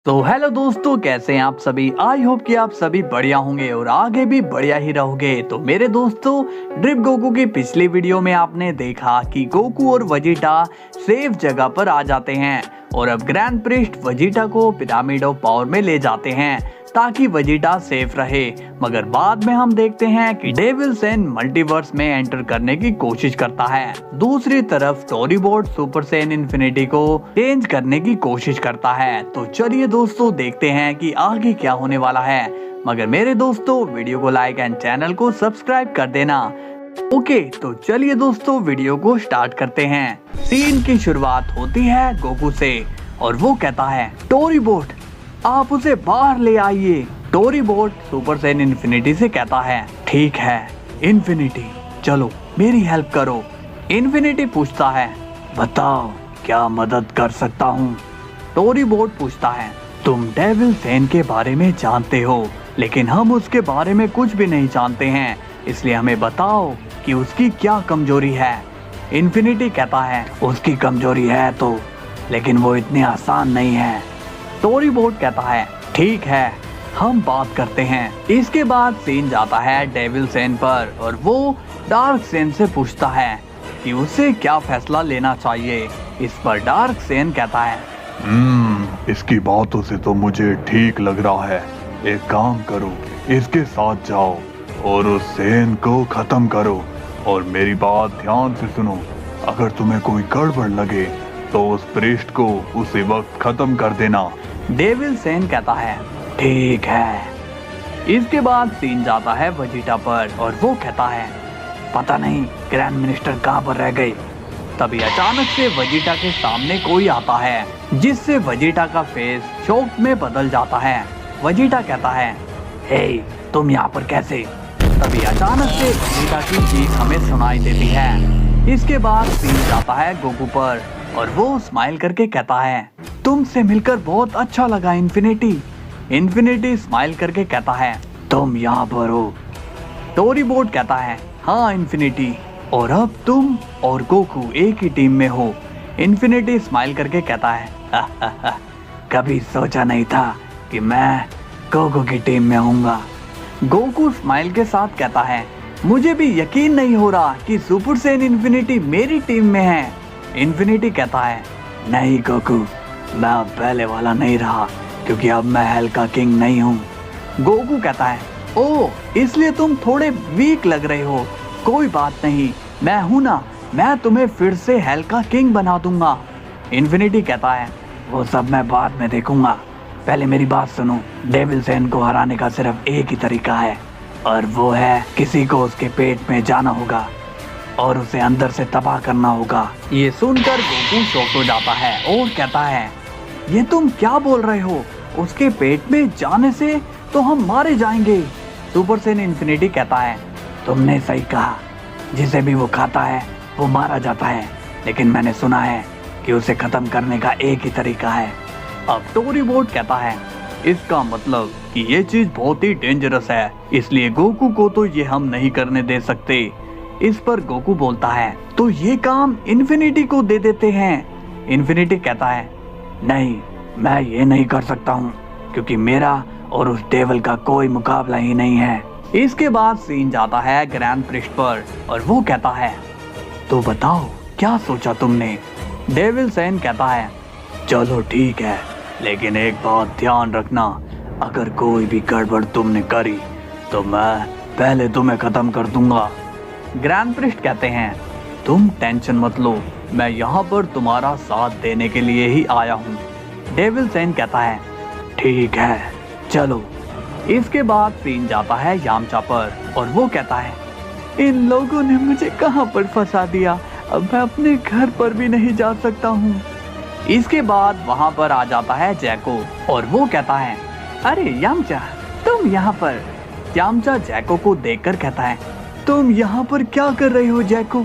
तो हेलो दोस्तों, कैसे हैं आप सभी। आई होप कि आप सभी बढ़िया होंगे और आगे भी बढ़िया ही रहोगे। तो मेरे दोस्तों, ड्रिप गोकू की पिछली वीडियो में आपने देखा कि गोकू और वजीटा सेफ जगह पर आ जाते हैं और अब ग्रैंड प्रिस्ट वजीटा को पिरामिड ऑफ पावर में ले जाते हैं ताकि वजीटा सेफ रहे। मगर बाद में हम देखते हैं कि डेविल सैन मल्टीवर्स में एंटर करने की कोशिश करता है। दूसरी तरफ टोरीबोट सुपर सैन इन्फिनिटी को चेंज करने की कोशिश करता है। तो चलिए दोस्तों, देखते हैं कि आगे क्या होने वाला है। मगर मेरे दोस्तों, वीडियो को लाइक एंड चैनल को सब्सक्राइब कर देना। ओके, तो चलिए दोस्तों, वीडियो को स्टार्ट करते हैं। सीन की शुरुआत होती है गोकू से और वो कहता है, टोरीबोट आप उसे बाहर ले आइए। टोरीबोट सुपर सैन इन्फिनिटी से कहता है, ठीक है इन्फिनिटी, चलो मेरी हेल्प करो। इन्फिनिटी पूछता है, बताओ क्या मदद कर सकता हूँ। टोरीबोट पूछता है, तुम डेविल सैन के बारे में जानते हो, लेकिन हम उसके बारे में कुछ भी नहीं जानते हैं, इसलिए हमें बताओ कि उसकी क्या कमजोरी है। इन्फिनिटी कहता है, उसकी कमजोरी है तो, लेकिन वो इतनी आसान नहीं है। टोरीबोट कहता है, ठीक है हम बात करते हैं। इसके बाद सीन जाता है डेविल सैन पर और वो डार्क सैन से पूछता है कि उसे क्या फैसला लेना चाहिए। इस पर डार्क सैन कहता है, इसकी बातों से तो मुझे ठीक लग रहा है। एक काम करो, इसके साथ जाओ और उस सैन को खत्म करो। और मेरी बात ध्यान से सुनो, अगर तुम्हें कोई गड़बड़ लगे तो उस प्रिस्ट को उसी वक्त खत्म कर देना। डेविल सैन कहता है, ठीक है। इसके बाद सीन जाता है वजीटा पर और वो कहता है, पता नहीं ग्रैंड मिनिस्टर कहाँ पर रह गए। तभी अचानक से वजीटा के सामने कोई आता है, जिससे वजीटा का फेस शॉक में बदल जाता है। वजीटा कहता है, हे तुम यहाँ पर कैसे। तभी अचानक से वजीटा की चीख हमें सुनाई देती है। इसके बाद सीन जाता है गोकू पर और वो स्माइल करके कहता है, तुमसे मिलकर बहुत अच्छा लगा इन्फिनिटी। इन्फिनिटी स्माइल करके कहता है, तुम यहाँ पर हो। टोरीबोट कहता है, हाँ इन्फिनिटी, और अब तुम और गोकू एक ही टीम में हो। इन्फिनिटी स्माइल करके कहता है, कभी सोचा नहीं था कि मैं गोकू की टीम में आऊंगा। गोकू स्माइल के साथ कहता है, मुझे भी यकीन नहीं हो रहा कि सुपर सैन इन्फिनिटी मेरी टीम में है। इन्फिनिटी कहता है, नहीं गोकू, मैं अब पहले वाला नहीं रहा, क्योंकि अब मैं हेल का किंग नहीं हूँ। गोकू कहता है, ओह इसलिए तुम थोड़े वीक लग रहे हो। कोई बात नहीं, मैं हूँ ना, मैं तुम्हें फिर से हेल का किंग बना दूंगा। इन्फिनिटी कहता है, वो सब मैं बाद में देखूंगा, पहले मेरी बात सुनो। डेविल सैन को हराने का सिर्फ एक ही तरीका है, और वो है किसी को उसके पेट में जाना होगा और उसे अंदर से तबाह करना होगा। ये सुनकर गोकू शॉक हो जाता है और कहता है, ये तुम क्या बोल रहे हो, उसके पेट में जाने से तो हम मारे जाएंगे। सुपर सैन इन्फिनिटी कहता है, तुमने सही कहा, जिसे भी वो खाता है वो मारा जाता है, लेकिन मैंने सुना है कि उसे खत्म करने का एक ही तरीका है। अब टोरीबोट कहता है, इसका मतलब कि ये चीज बहुत ही डेंजरस है, इसलिए गोकू को तो ये हम नहीं करने दे सकते। इस पर गोकू बोलता है, तो ये काम इन्फिनिटी को दे देते हैं। इन्फिनिटी कहता है, नहीं मैं ये नहीं कर सकता हूँ, क्योंकि मेरा और उस डेविल का कोई मुकाबला ही नहीं है। इसके बाद सीन जाता है ग्रैंड प्रिस्ट पर और वो कहता है, तो बताओ क्या सोचा तुमने। डेविल सैन कहता है, चलो ठीक है, लेकिन एक बात ध्यान रखना, अगर कोई भी गड़बड़ तुमने करी तो मैं पहले तुम्हें खत्म कर दूंगा। ग्रैंड प्रिस्ट कहते हैं, तुम टेंशन मत लो, मैं यहाँ पर तुम्हारा साथ देने के लिए ही आया हूँ। डेविल सैन कहता है, ठीक है चलो। इसके बाद सीन जाता है यामचा पर और वो कहता है, इन लोगों ने मुझे कहाँ पर फंसा दिया, अब मैं अपने घर पर भी नहीं जा सकता हूँ। इसके बाद वहाँ पर आ जाता है जैको और वो कहता है, अरे यामचा तुम यहाँ पर। यामचा जैको को देखकर कहता है, तुम यहाँ पर क्या कर रहे हो जैको।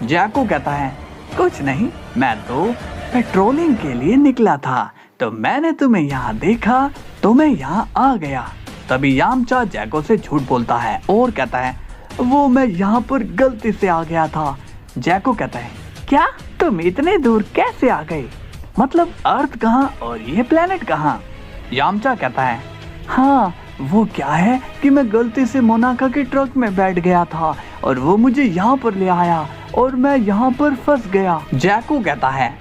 जैको कहता है, कुछ नहीं, मैं तो पेट्रोलिंग के लिए निकला था, तो मैंने तुम्हें यहाँ देखा तो मैं यहाँ आ गया। तभी यामचा जैको से झूठ बोलता है और कहता है, वो मैं यहाँ पर गलती से आ गया था। जैको कहता है, क्या तुम इतने दूर कैसे आ गए, मतलब अर्थ कहाँ और ये प्लेनेट कहाँ। यामचा कहता है, हाँ वो क्या है कि मैं गलती से मोनाका के ट्रक में बैठ गया था और वो मुझे यहाँ पर ले आया और मैं यहाँ पर फंस गया। जैको कहता है,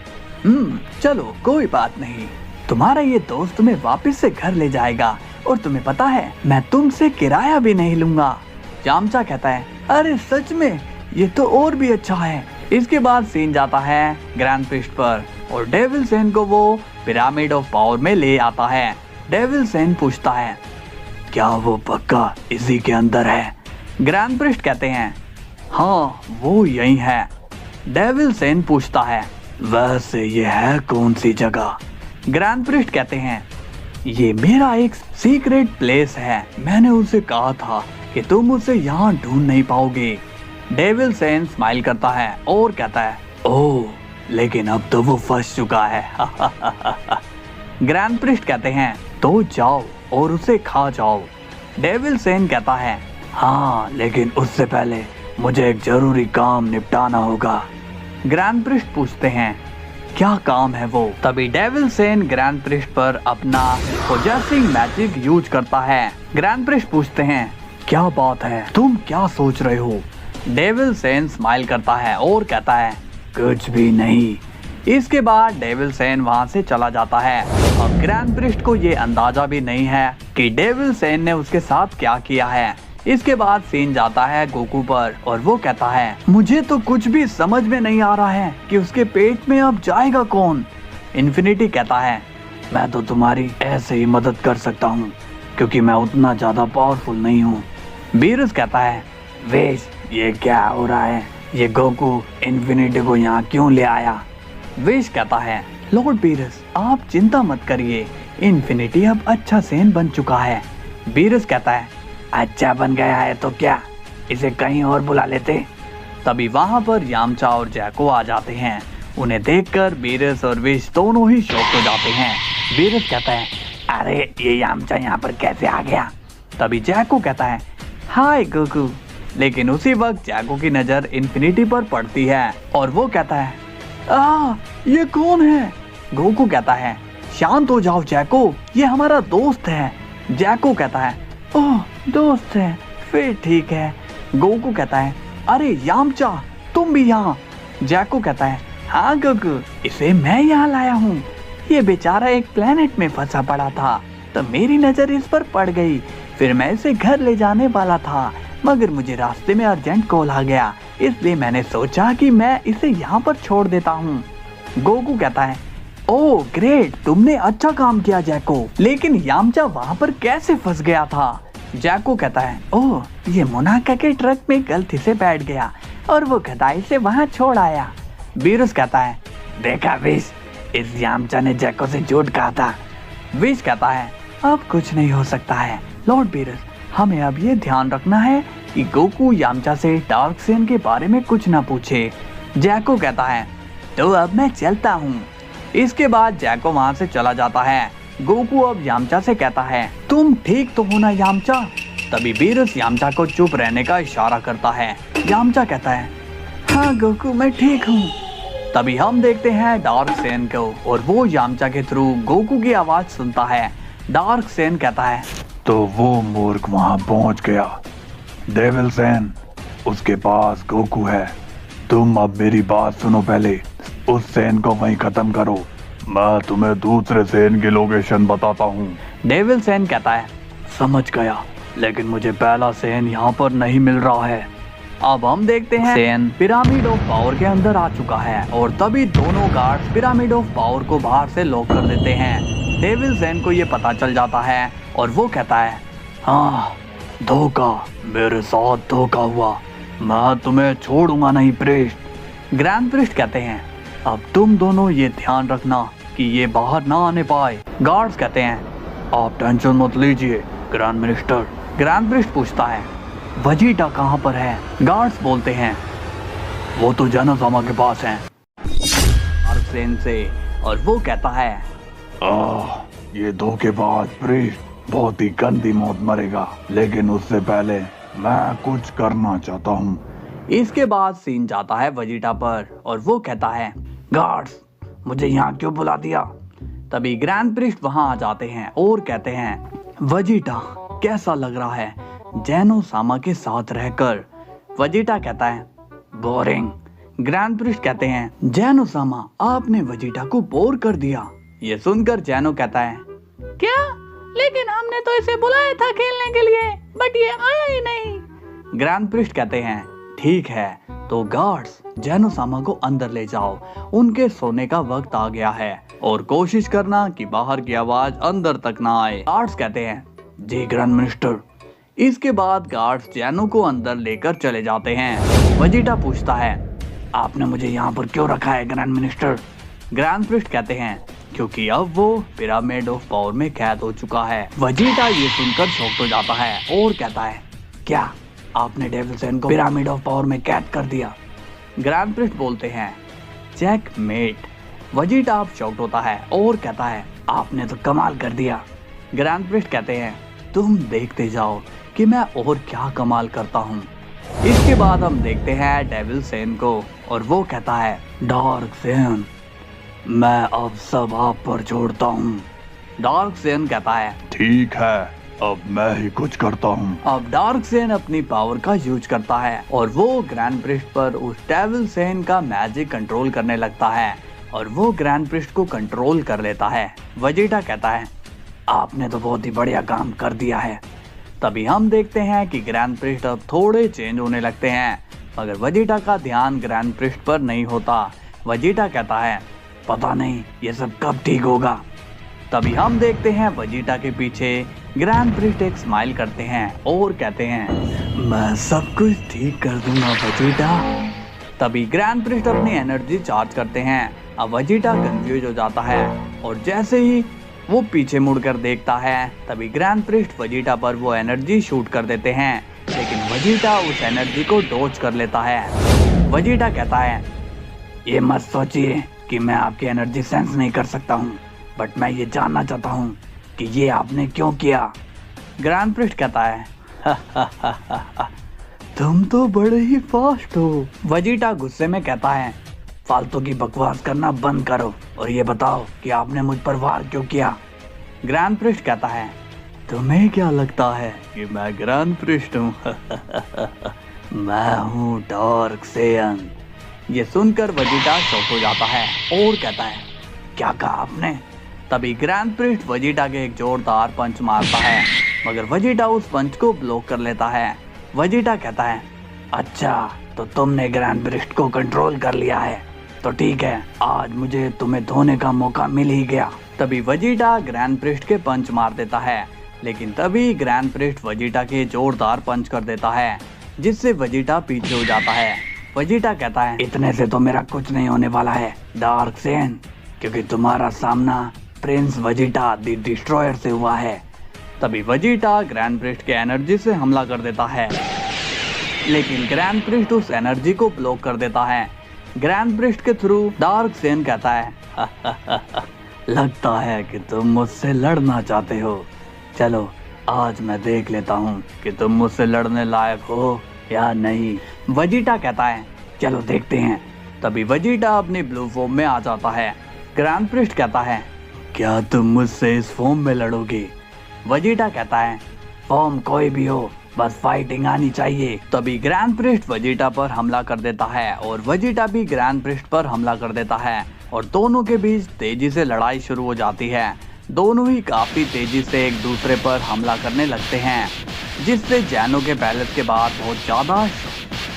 चलो कोई बात नहीं, तुम्हारा ये दोस्त तुम्हें वापस से घर ले जाएगा और तुम्हें पता है मैं तुमसे किराया भी नहीं लूंगा। यामचा कहता है, अरे सच में, ये तो और भी अच्छा है। इसके बाद सीन जाता है ग्रैंड प्रिस्ट पर और डेविल सेन को वो पिरामिड ऑफ पावर में ले आता है। डेविल सेन पूछता है, क्या वो पक्का इसी के अंदर है? ग्रैंड प्रिस्ट कहते हैं, हाँ वो यही है। डेविल सेन पूछता है, वैसे ये है कौन सी जगह? ग्रैंड प्रिस्ट कहते हैं, ये मेरा एक सीक्रेट प्लेस है, मैंने उसे कहा था कि तुम उसे यहाँ ढूंढ नहीं पाओगे। डेविल सेन स्माइल करता है और कहता है, ओह लेकिन अब तो वो फंस चुका है। ग्रैंड प्रिस्ट कहते हैं, तो जाओ और उसे खा जाओ। डेविल सेन कहता है, हाँ लेकिन उससे पहले मुझे एक जरूरी काम निपटाना होगा। ग्रैंड प्रिस्ट पूछते हैं, क्या काम है वो? तभी डेविल सेन ग्रैंड प्रिस्ट पर अपना पोजेसिंग मैजिक यूज करता है। ग्रैंड प्रिस्ट पूछते हैं, क्या बात है, तुम क्या सोच रहे हो? डेविल सेन स्माइल करता है और कहता है, कुछ भी नहीं। इसके बाद डेविल सेन वहां से चला जाता है। अब ग्रैंड प्रिस्ट को ये अंदाजा भी नहीं है कि डेविल सेन ने उसके साथ क्या किया है। इसके बाद सीन जाता है गोकू पर और वो कहता है, मुझे तो कुछ भी समझ में नहीं आ रहा है कि उसके पेट में अब जाएगा कौन। इन्फिनिटी कहता है, मैं तो तुम्हारी ऐसे ही मदद कर सकता हूँ क्योंकि मैं उतना ज्यादा पावरफुल नहीं हूँ। बीरस कहता है, वेश ये क्या हो रहा है, ये गोकू इन्फिनिटी को यहाँ क्यों ले आया? वेश कहता है, लॉर्ड बीरस आप चिंता मत करिए, इन्फिनिटी अब अच्छा सेन बन चुका है। बीरस कहता है, अच्छा बन गया है तो क्या, इसे कहीं और बुला लेते। तभी वहाँ पर यामचा और जैको आ जाते हैं। उन्हें देखकर बीरस और विश दोनों ही शॉक हो जाते हैं। बीरस कहता है, अरे ये यामचा यहाँ पर कैसे आ गया? तभी जैको कहता है, हाय गोकू। लेकिन उसी वक्त जैको की नजर इन्फिनिटी पर पड़ती है और वो कहता है, ये कौन है? गोकू कहता है, शांत हो जाओ जैको, ये हमारा दोस्त है। जैको कहता है, ओह दोस्त है, फिर ठीक है। गोकू कहता है, अरे यामचा तुम भी यहाँ? जैको कहता है, हाँ गोकू, इसे मैं यहाँ लाया हूँ। ये बेचारा एक प्लेनेट में फंसा पड़ा था तो मेरी नजर इस पर पड़ गई, फिर मैं इसे घर ले जाने वाला था मगर मुझे रास्ते में अर्जेंट कॉल आ गया, इसलिए मैंने सोचा कि मैं इसे यहाँ पर छोड़ देता हूँ। गोकू कहता है, ओह ग्रेट, तुमने अच्छा काम किया जैको, लेकिन यामचा वहाँ पर कैसे फंस गया था? जैको कहता है, ओह ये मोनाका के ट्रक में गलती से बैठ गया और वो गधाई से वहाँ छोड़ आया। बीरस कहता है, देखा विश, इस यामचा ने जैको से झूठ कहा था। विश कहता है, अब कुछ नहीं हो सकता है लॉर्ड बीरस, हमें अब ये ध्यान रखना है कि गोकू यामचा से डार्क सेन के बारे में कुछ ना पूछे। जैको कहता है, तो अब मैं चलता हूँ। इसके बाद जैको वहाँ से चला जाता है। गोकू अब यामचा से कहता है, तुम ठीक तो हो ना यामचा? तभी बीरस यामचा को चुप रहने का इशारा करता है। यामचा कहता है, हाँ गोकू मैं ठीक हूँ। तभी हम देखते हैं डार्क सेन को और वो यामचा के थ्रू गोकू की आवाज सुनता है। डार्क सेन कहता है, तो वो मूर्ख वहां पहुंच गया। डेविल सेन, उसके पास गोकू है। तुम अब मेरी बात सुनो, पहले उस सेन को वहीं खत्म करो, मैं तुम्हें दूसरे सेन की लोकेशन बताता हूँ। डेविल सेन कहता है, समझ गया, लेकिन मुझे पहला सेन यहाँ पर नहीं मिल रहा है। अब हम देखते हैं सेन पिरामिड ऑफ पावर के अंदर आ चुका है और तभी दोनों गार्ड्स पिरामिड ऑफ पावर को बाहर से लॉक कर देते हैं। डेविल सेन को ये पता चल जाता है और वो कहता है, हाँ धोखा, मेरे साथ धोखा हुआ, मैं तुम्हें छोड़ूंगा नहीं प्रिस्ट। ग्रैंड प्रिस्ट कहते हैं, अब तुम दोनों ये ध्यान रखना कि ये बाहर ना आने पाए। गार्ड्स कहते हैं, आप टेंशन मत लीजिए ग्रैंड मिनिस्टर। ग्रैंड प्रिस्ट पूछता है, वजीटा कहाँ पर है? गार्ड्स बोलते हैं, वो तो जनसामा के पास है सेन से। और वो कहता है, ये धोखेबाज प्रिस्ट बहुत ही गंदी मौत मरेगा, लेकिन उससे पहले मैं कुछ करना चाहता हूँ। इसके बाद सीन जाता है वजीटा पर और वो कहता है, गार्ड्स मुझे यहाँ क्यों बुला दिया? तभी ग्रैंड प्रिस्ट वहां आ जाते हैं और कहते हैं, वेजिटा कैसा लग रहा है जेनोसामा के साथ रहकर? वेजिटा कहता है, बोरिंग। ग्रैंड प्रिस्ट कहते हैं, जेनोसामा आपने वेजिटा को बोर कर दिया। ये सुनकर जेनो कहता है, क्या? लेकिन हमने तो इसे बुलाया था खेलने के लिए, बट ये आया ही नहीं। ग्रैंड प्रिस्ट कहते हैं, ठीक है तो गार्ड्स जेनोसामा को अंदर ले जाओ, उनके सोने का वक्त आ गया है और कोशिश करना कि बाहर की आवाज अंदर तक ना आए। गार्ड्स कहते हैं, जी ग्रैंड मिनिस्टर। इसके बाद गार्ड्स जेनो को अंदर लेकर चले जाते हैं। वेजिटा पूछता है, आपने मुझे यहाँ पर क्यों रखा है ग्रैंड मिनिस्टर? ग्रैंड प्रिस्ट कहते हैं, क्योंकि अब वो पिरामिड ऑफ पावर में कैद हो चुका है। वेजिटा ये सुनकर शॉक्ड हो जाता है और कहता है, क्या आपने डेविल सेन को पिरामिड ऑफ पावर में कैद कर दिया? ग्रैंड प्रिस्ट बोलते हैं, चेकमेट। वेजिटा अब शॉक्ड होता है और कहता है, आपने तो कमाल कर दिया। ग्रैंड प्रिस्ट कहते हैं, तुम देखते जाओ कि मैं और क्या कमाल करता हूँ। इसके बाद हम देखते हैं डेविल सेन को और वो कहता है, डार्क सेन मैं अब सब आप पर छोड़ता हूँ। डार्क सेन कहता है, ठीक है अब मैं ही कुछ करता हूँ। अब डार्क सेन अपनी पावर का यूज करता है और वो ग्रैंड प्रिस्ट पर उस डेविल सेन का मैजिक कंट्रोल करने लगता है और वो ग्रैंड प्रिस्ट को कंट्रोल कर लेता है। वेजिटा कहता है, आपने तो बहुत ही बढ़िया काम कर दिया है। तभी हम देखते हैं कि ग्रैंड प्रिस्ट अब थोड़े चेंज होने लगते हैं, मगर वेजिटा का ध्यान ग्रैंड प्रिस्ट पर नहीं होता। वेजिटा कहता है, पता नहीं ये सब कब ठीक होगा। तभी हम देखते हैं वेजिटा के पीछे ग्रैंड प्रिस्ट एक स्माइल करते हैं और कहते हैं, मैं सब कुछ ठीक कर दूंगा वेजिटा। तभी ग्रैंड प्रिस्ट अपनी एनर्जी चार्ज करते हैं। अब वेजिटा कंफ्यूज हो जाता है और जैसे ही वो पीछे मुड़कर देखता है तभी ग्रैंड प्रिस्ट वेजिटा पर वो एनर्जी शूट कर देते हैं, लेकिन वेजिटा उस एनर्जी को डॉज कर लेता है। वेजिटा कहता है, ये मत सोचिए कि मैं आपकी एनर्जी सेंस नहीं कर सकता हूँ, बट मैं ये जानना चाहता हूँ कि ये आपने क्यों किया। ग्रैंड प्रिस्ट कहता है, तुम तो बड़े ही फास्ट हो। वेजिटा गुस्से में कहता है, फालतू की बकवास करना बंद करो और ये बताओ कि आपने मुझ पर वार क्यों किया। ग्रैंड प्रिस्ट कहता है, तुम्हें क्या लगता है कि मैं ग्रैंड प्रिस्ट हूँ? मैं हूँ डार्क सेन। ये सुनकर वेजिटा शॉक हो जाता है और कहता है, क्या कहा आपने? तभी ग्रैंड प्रिस्ट वेजिटा के एक जोरदार पंच मारता है, मगर वेजिटा उस पंच को ब्लॉक कर लेता है। वेजिटा कहता है, अच्छा तो तुमने ग्रैंड प्रिस्ट को कंट्रोल कर लिया है, तो ठीक है आज मुझे तुम्हें धोने का मौका मिल ही गया। तभी वेजिटा ग्रैंड प्रिस्ट के पंच मार देता है, लेकिन तभी ग्रैंड प्रिस्ट वेजिटा के जोरदार पंच कर देता है, जिससे वेजिटा पीछे हो जाता है। वेजिटा कहता है, इतने से तो मेरा कुछ नहीं होने वाला है डार्क सेन, क्योंकि तुम्हारा सामना प्रिंस वेजिटा द डिस्ट्रॉयर से हुआ है। तभी वेजिटा ग्रैंड प्रिस्ट के एनर्जी से हमला कर देता है, लेकिन ग्रैंड प्रिस्ट उस एनर्जी को ब्लॉक कर देता है। ग्रैंड प्रिस्ट के थ्रू डार्क सेन कहता है, लगता है कि तुम मुझसे लड़ना चाहते हो। चलो आज मैं देख लेता हूँ कि तुम मुझसे लड़ने लायक हो या नहीं। वेजिटा कहता है, चलो देखते हैं। तभी वेजिटा अपनी ब्लू फॉर्म में आ जाता है। ग्रैंड प्रिस्ट कहता है, क्या तुम मुझसे इस फॉर्म में लड़ोगे? वेजिटा कहता है, फॉर्म कोई भी हो, बस फाइटिंग आनी चाहिए। तभी ग्रैंड प्रिस्ट वेजिटा पर हमला कर देता है और वेजिटा भी ग्रैंड प्रिस्ट पर हमला कर देता है और दोनों के बीच तेजी से लड़ाई शुरू हो जाती है। दोनों ही काफी तेजी से एक दूसरे पर हमला करने लगते हैं, जिससे जेनो के पैलेस के बाद बहुत ज्यादा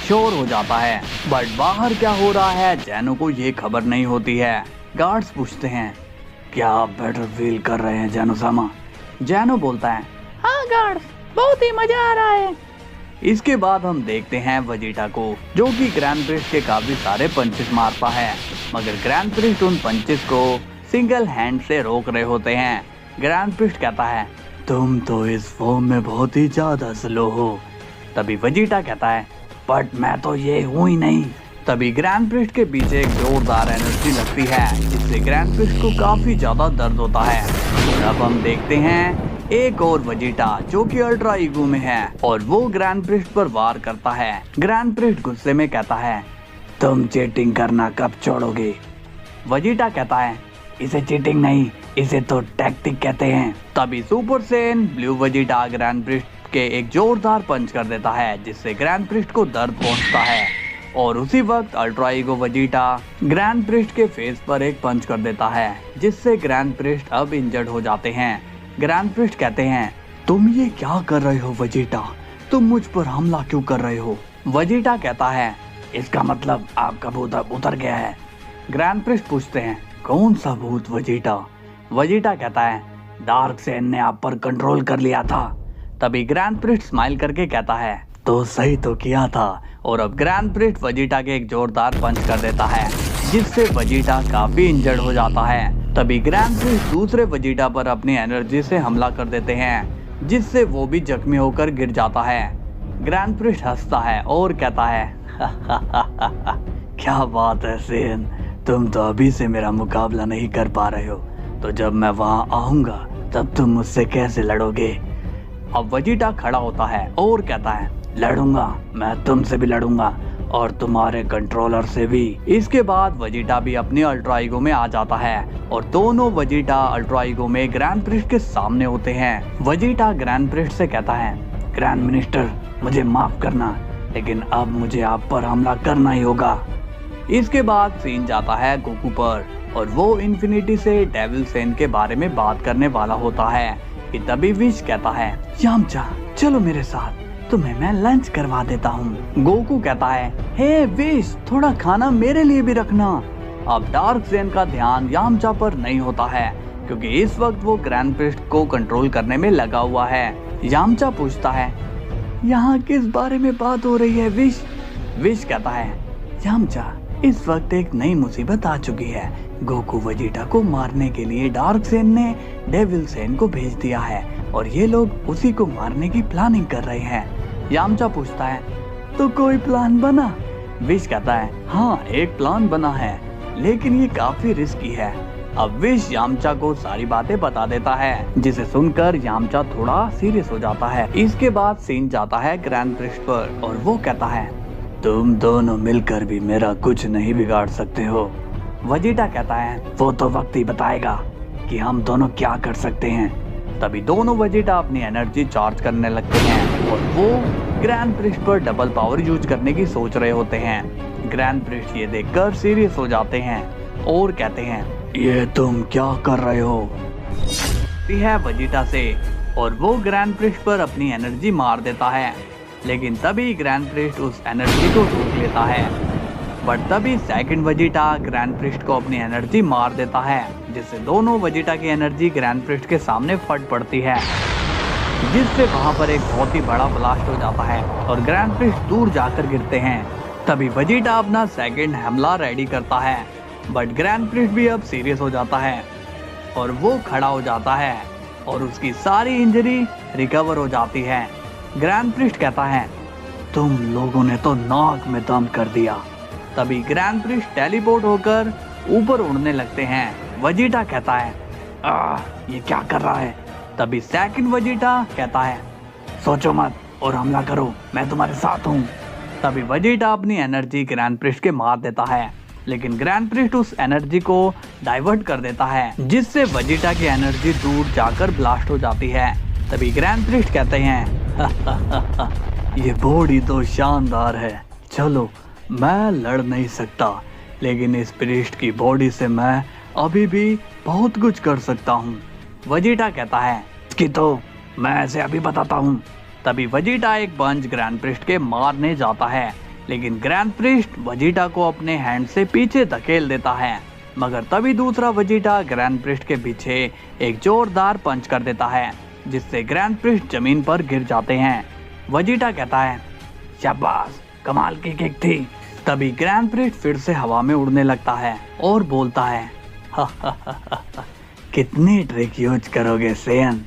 शोर हो जाता है। बट बाहर क्या हो रहा है जेनो को ये खबर नहीं होती है। गार्ड्स पूछते हैं, क्या आप बेटर फील कर रहे हैं जेनोसामा? जेनो बोलता है, हाँ गार्ड्स, बहुत ही मजा आ रहा है। इसके बाद हम देखते हैं वेजिटा को, जो कि ग्रैंड प्रिस्ट के काफी सारे पंचेस मारता है, मगर ग्रैंड प्रिस्ट उन पंचेस को सिंगल हैंड से रोक रहे होते हैं। ग्रैंड प्रिस्ट कहता है, तुम तो इस फॉर्म में बहुत ही ज्यादा स्लो हो। तभी वेजिटा कहता है, बट मैं तो ये हूँ ही नहीं। तभी ग्रैंड प्रिस्ट के पीछे एक जोरदार एनर्जी लगती है, जिससे ग्रैंड प्रिस्ट को काफी ज्यादा दर्द होता है। अब हम देखते हैं एक और वेजिटा, जो कि अल्ट्रा ईगो में है, और वो ग्रैंड प्रिस्ट पर वार करता है। ग्रैंड प्रिस्ट गुस्से में कहता है, तुम चीटिंग करना कब छोड़ोगे? वेजिटा कहता है, इसे चीटिंग नहीं इसे तो टैक्टिक कहते हैं। तभी super Sen blue Vegeta grand priest के एक जोरदार पंच कर देता है, जिससे ग्रैंड प्रिस्ट को दर्द पहुंचता है। और उसी वक्त ultra ego Vegeta grand priest के फेस पर एक पंच कर देता है, जिससे ग्रैंड प्रिस्ट अब इंजर्ड हो जाते हैं। ग्रैंड प्रिस्ट कहते हैं, तुम ये क्या कर रहे हो वेजिटा, तुम मुझ पर हमला क्यों कर रहे हो? वेजिटा कहता है, इसका मतलब आपका भूत अब उतर गया है। ग्रैंड प्रिस्ट पूछते हैं, कौन सा भूत वेजिटा? वेजिटा कहता है, डार्क सेन ने आप पर कंट्रोल कर लिया था। तभी ग्रैंड प्रिस्ट स्माइल करके कहता है, तो सही तो किया था। और अब ग्रैंड प्रिस्ट वेजिटा के एक जोरदार पंच कर देता है, जिससे वेजिटा काफी इंजर्ड हो जाता है। तभी ग्रैंड प्रिस्ट दूसरे वेजिटा पर अपनी एनर्जी से हमला कर देते हैं, जिससे वो भी जख्मी होकर गिर जाता है। ग्रैंड प्रिस्ट हंसता है और कहता है, क्या बात है सेन, तुम तो अभी से मेरा मुकाबला नहीं कर पा रहे हो, तो जब मैं वहां आऊंगा तब तुम मुझसे कैसे लड़ोगे? अब वेजिटा खड़ा होता है और कहता है, लड़ूंगा, मैं तुमसे भी लड़ूंगा और तुम्हारे कंट्रोलर से भी। इसके बाद वेजिटा भी अपने अल्ट्रा ईगो में आ जाता है और दोनों वेजिटा अल्ट्रा ईगो में ग्रैंड प्रिस्ट के सामने होते हैं। वेजिटा ग्रैंड प्रिस्ट से कहता है, ग्रैंड मिनिस्टर मुझे माफ करना, लेकिन अब मुझे आप पर हमला करना ही होगा। इसके बाद सीन जाता है गोकू पर और वो इन्फिनिटी से डेविल सेन के बारे में बात करने वाला होता है कि तभी विश कहता है, यामचा चलो मेरे साथ, तुम्हें मैं लंच करवा देता हूँ। गोकू कहता है, हे विश थोड़ा खाना मेरे लिए भी रखना। अब डार्क सेन का ध्यान यामचा पर नहीं होता है, क्योंकि इस वक्त वो ग्रैंड प्रिस्ट को कंट्रोल करने में लगा हुआ है। यामचा पूछता है, यहाँ किस बारे में बात हो रही है विश? विश कहता है, यामचा इस वक्त एक नई मुसीबत आ चुकी है। गोकू वेजिटा को मारने के लिए डार्क सेन ने डेविल सेन को भेज दिया है और ये लोग उसी को मारने की प्लानिंग कर रहे हैं। यामचा पूछता है, तो कोई प्लान बना? विश कहता है, हाँ एक प्लान बना है, लेकिन ये काफी रिस्की है। अब विश यामचा को सारी बातें बता देता है, जिसे सुनकर यामचा थोड़ा सीरियस हो जाता है। इसके बाद सीन जाता है ग्रैंड प्रिस्ट पर और वो कहता है, तुम दोनों मिलकर भी मेरा कुछ नहीं बिगाड़ सकते हो। वेजिटा कहता है, वो तो वक्त ही बताएगा कि हम दोनों क्या कर सकते हैं। तभी दोनों वेजिटा अपनी एनर्जी चार्ज करने लगते हैं और वो ग्रैंड प्रिस्ट पर डबल पावर यूज करने की सोच रहे होते हैं। ग्रैंड प्रिस्ट ये देखकर सीरियस हो जाते हैं और कहते हैं, ये तुम क्या कर रहे हो? है वेजिटा से और वो ग्रैंड प्रिस्ट पर अपनी एनर्जी मार देता है, लेकिन तभी ग्रैंड प्रिस्ट उस एनर्जी को रोक लेता है। बट तभी सेकंड वेजिटा ग्रैंड प्रिस्ट को अपनी एनर्जी मार देता है, जिससे दोनों वेजिटा की एनर्जी ग्रैंड प्रिस्ट के सामने फट पड़ती है, जिससे वहां पर एक बहुत ही बड़ा ब्लास्ट हो जाता है और ग्रैंड प्रिस्ट दूर जाकर गिरते हैं। तभी वेजिटा अपना सेकंड हमला रेडी करता है, बट ग्रैंड प्रिस्ट भी अब सीरियस हो जाता है और वो खड़ा हो जाता है और उसकी सारी इंजरी रिकवर हो जाती है। ग्रैंड प्रिस्ट कहता है, तुम लोगों ने तो नाक में दम कर दिया। तभी ग्रैंड प्रिस्ट टेलीपोर्ट होकर ऊपर उड़ने लगते हैं। वेजिटा कहता है, ये क्या कर रहा है? तभी सेकंड वेजिटा कहता है, सोचो मत और हमला करो, मैं तुम्हारे साथ हूँ। तभी वेजिटा अपनी एनर्जी ग्रैंड प्रिस्ट के मार देता है, लेकिन ग्रैंड प्रिस्ट उस एनर्जी को डाइवर्ट कर देता है, जिससे वेजिटा की एनर्जी दूर जाकर ब्लास्ट हो जाती है। तभी ग्रैंड प्रिस्ट कहते हैं, ये बॉडी तो शानदार है, चलो मैं लड़ नहीं सकता, लेकिन इस प्रिस्ट की बॉडी से मैं अभी भी बहुत कुछ कर सकता हूँ। वेजिटा कहता है, इसकी तो मैं ऐसे अभी बताता हूँ। तभी वेजिटा एक पंच ग्रैंड प्रिस्ट के मारने जाता है, लेकिन ग्रैंड प्रिस्ट वेजिटा को अपने हैंड से पीछे धकेल देता है, मगर तभी दूसरा वेजिटा ग्रैंड प्रिस्ट के पीछे एक जोरदार पंच कर देता है, जिससे ग्रैंड प्रिस्ट जमीन पर गिर जाते हैं। वेजिटा कहता है, शाबाश, कमाल की किक थी। तभी ग्रैंड प्रिस्ट फिर से हवा में उड़ने लगता है और बोलता है, कितनी ट्रिक यूज करोगे सेन,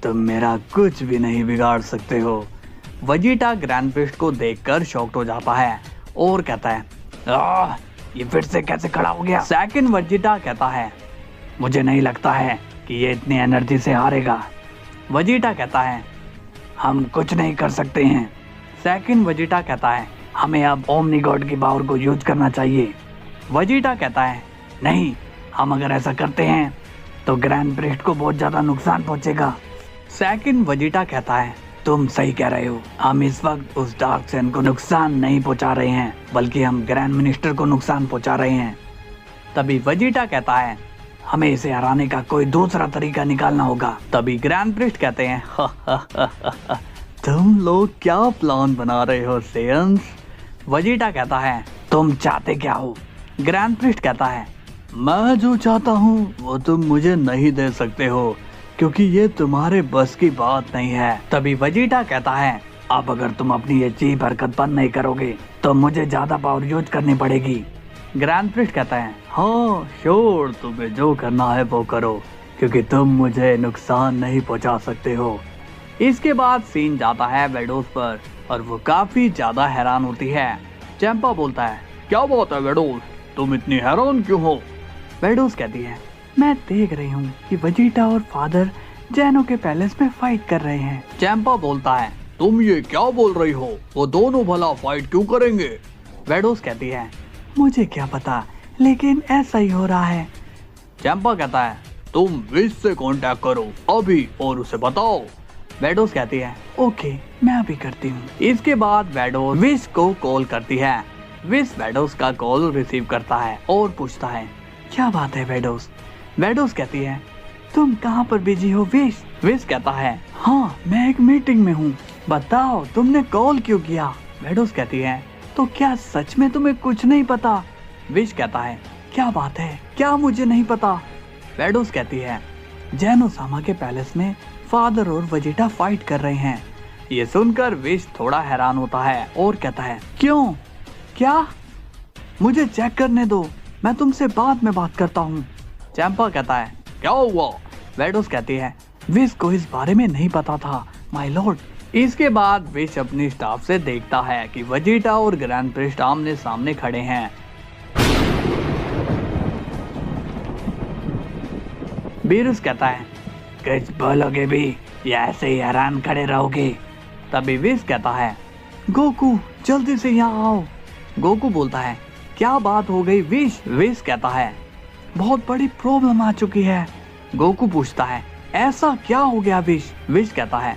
तुम मेरा कुछ भी नहीं बिगाड़ सकते हो। वेजिटा ग्रैंड प्रिस्ट को देखकर शॉक्ड हो जाता है और कहता है, ये फिर से कैसे खड़ा हो गया? सेकंड वेजिटा कहता है, मुझे नहीं लगता है कि ये इतनी एनर्जी से हारेगा। वेजिटा कहता है, हम कुछ नहीं कर सकते हैं। सेकंड वेजिटा कहता है, हमें अब ओमनी गॉड की पावर को यूज करना चाहिए। वेजिटा कहता है, नहीं, हम अगर ऐसा करते हैं तो ग्रैंड प्रिस्ट को बहुत ज्यादा नुकसान पहुंचेगा। सेकंड वेजिटा कहता है तुम सही कह रहे हो, हम इस वक्त उस डार्क सेन को नुकसान नहीं पहुंचा रहे हैं, बल्कि हम ग्रैंड मिनिस्टर को नुकसान पहुंचा रहे हैं। तभी वेजिटा कहता है हमें इसे हराने का कोई दूसरा तरीका निकालना होगा। तभी ग्रैंड प्रिस्ट कहते हैं तुम लोग क्या प्लान बना रहे हो सेयंस? वेजिटा कहता है तुम चाहते क्या हो? ग्रैंड प्रिस्ट कहता है मैं जो चाहता हूँ वो तुम मुझे नहीं दे सकते हो, क्योंकि ये तुम्हारे बस की बात नहीं है। तभी वेजिटा कहता है अब अगर तुम अपनी ये चीप हरकत बंद नहीं करोगे तो मुझे ज्यादा पावर यूज करनी पड़ेगी। ग्रैंड प्रिस्ट कहता है हाँ श्योर, तुम्हें जो करना है वो करो, क्योंकि तुम मुझे नुकसान नहीं पहुंचा सकते हो। इसके बाद सीन जाता है वेडोस पर और वो काफी ज्यादा हैरान होती है। चैंपा बोलता है क्या बात है वेडोस, तुम इतनी हैरान क्यों हो? वेडोस कहती है मैं देख रही हूँ कि वेजिटा और फादर जैनो के पैलेस में फाइट कर रहे हैं। चैंपा बोलता है तुम ये क्या बोल रही हो, वो दोनों भला फाइट क्यों करेंगे? वेडोस कहती है मुझे क्या पता, लेकिन ऐसा ही हो रहा है। चैंपा कहता है तुम विश से कांटेक्ट करो अभी और उसे बताओ। वेडोस कहती है ओके मैं अभी करती हूँ। इसके बाद वेडोस विश को कॉल करती है। विश वेडोस का कॉल रिसीव करता है और पूछता है क्या बात है वेडोस? वेडोस कहती है तुम कहाँ पर बिजी हो विश? विश कहता है हाँ मैं एक मीटिंग में हूँ, बताओ तुमने कॉल क्यों किया? वेडोस कहती है तो क्या सच में तुम्हें कुछ नहीं पता? विश कहता है क्या बात है, क्या मुझे नहीं पता? वेडोस कहती है जैनो सामा के पैलेस में फादर और वेजिटा फाइट कर रहे हैं। ये सुनकर विश थोड़ा हैरान होता है और कहता है क्यों, क्या? मुझे चेक करने दो, मैं तुमसे बाद में बात करता हूँ। चैंपा कहता है क्या हुआ? वेडोस कहती है विश को इस बारे में नहीं पता था माय लॉर्ड। इसके बाद विश अपनी स्टाफ से देखता है कि वेजिटा और ग्रैंड प्रिस्ट आमने सामने खड़े हैं। बीरुस कहता है कुछ बोलोगे भी या ऐसे ही हैरान खड़े रहोगे? तभी विश कहता है गोकू जल्दी से यहाँ आओ। गोकू बोलता है क्या बात हो गई विश? विश कहता है बहुत बड़ी प्रॉब्लम आ चुकी है। गोकू पूछता है ऐसा क्या हो गया विश? विश कहता है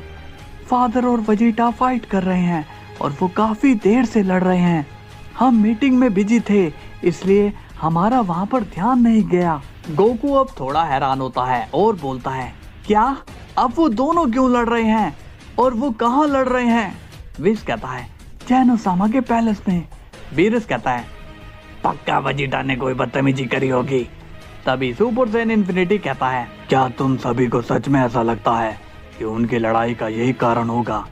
फादर और वेजिटा फाइट कर रहे हैं और वो काफी देर से लड़ रहे हैं। हम मीटिंग में बिजी थे इसलिए हमारा वहाँ पर ध्यान नहीं गया। गोकू अब थोड़ा हैरान होता है और बोलता है क्या, अब वो दोनों क्यों लड़ रहे हैं और वो कहाँ लड़ रहे हैं? विश कहता है जैनो सामा के पैलेस में। बीरस कहता है पक्का वेजिटा ने कोई बदतमीजी करी होगी। तभी सुपर सैयन इन्फिनिटी कहता है क्या तुम सभी को सच में ऐसा लगता है कि उनकी लड़ाई का यही कारण होगा?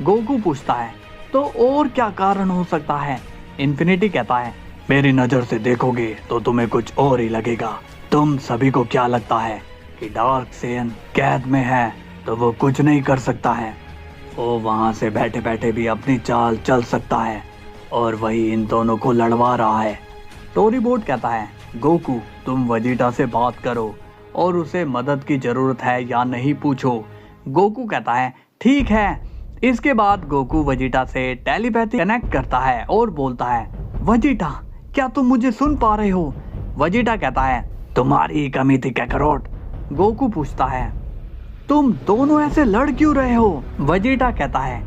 गोकू पूछता है तो और क्या कारण हो सकता है? इन्फिनिटी कहता है मेरी नजर से देखोगे तो तुम्हें कुछ और ही लगेगा। तुम सभी को क्या लगता है कि डार्क सेयन कैद में है तो वो कुछ नहीं कर सकता है? वो वहां से बैठे बैठे भी अपनी चाल चल सकता है और वही इन दोनों को लड़वा रहा है। टोरीबोट कहता है गोकू तुम वेजिटा से बात करो और उसे मदद की जरूरत है या नहीं पूछो। गोकू कहता है ठीक है। इसके बाद गोकू वेजिटा से टेलीपैथी कनेक्ट करता है और बोलता है वेजिटा क्या तुम मुझे सुन पा रहे हो? वेजिटा कहता है तुम्हारी ही कमी थी कैकरोट। गोकू पूछता है तुम दोनों ऐसे लड़ क्यों रहे हो? वेजिटा कहता है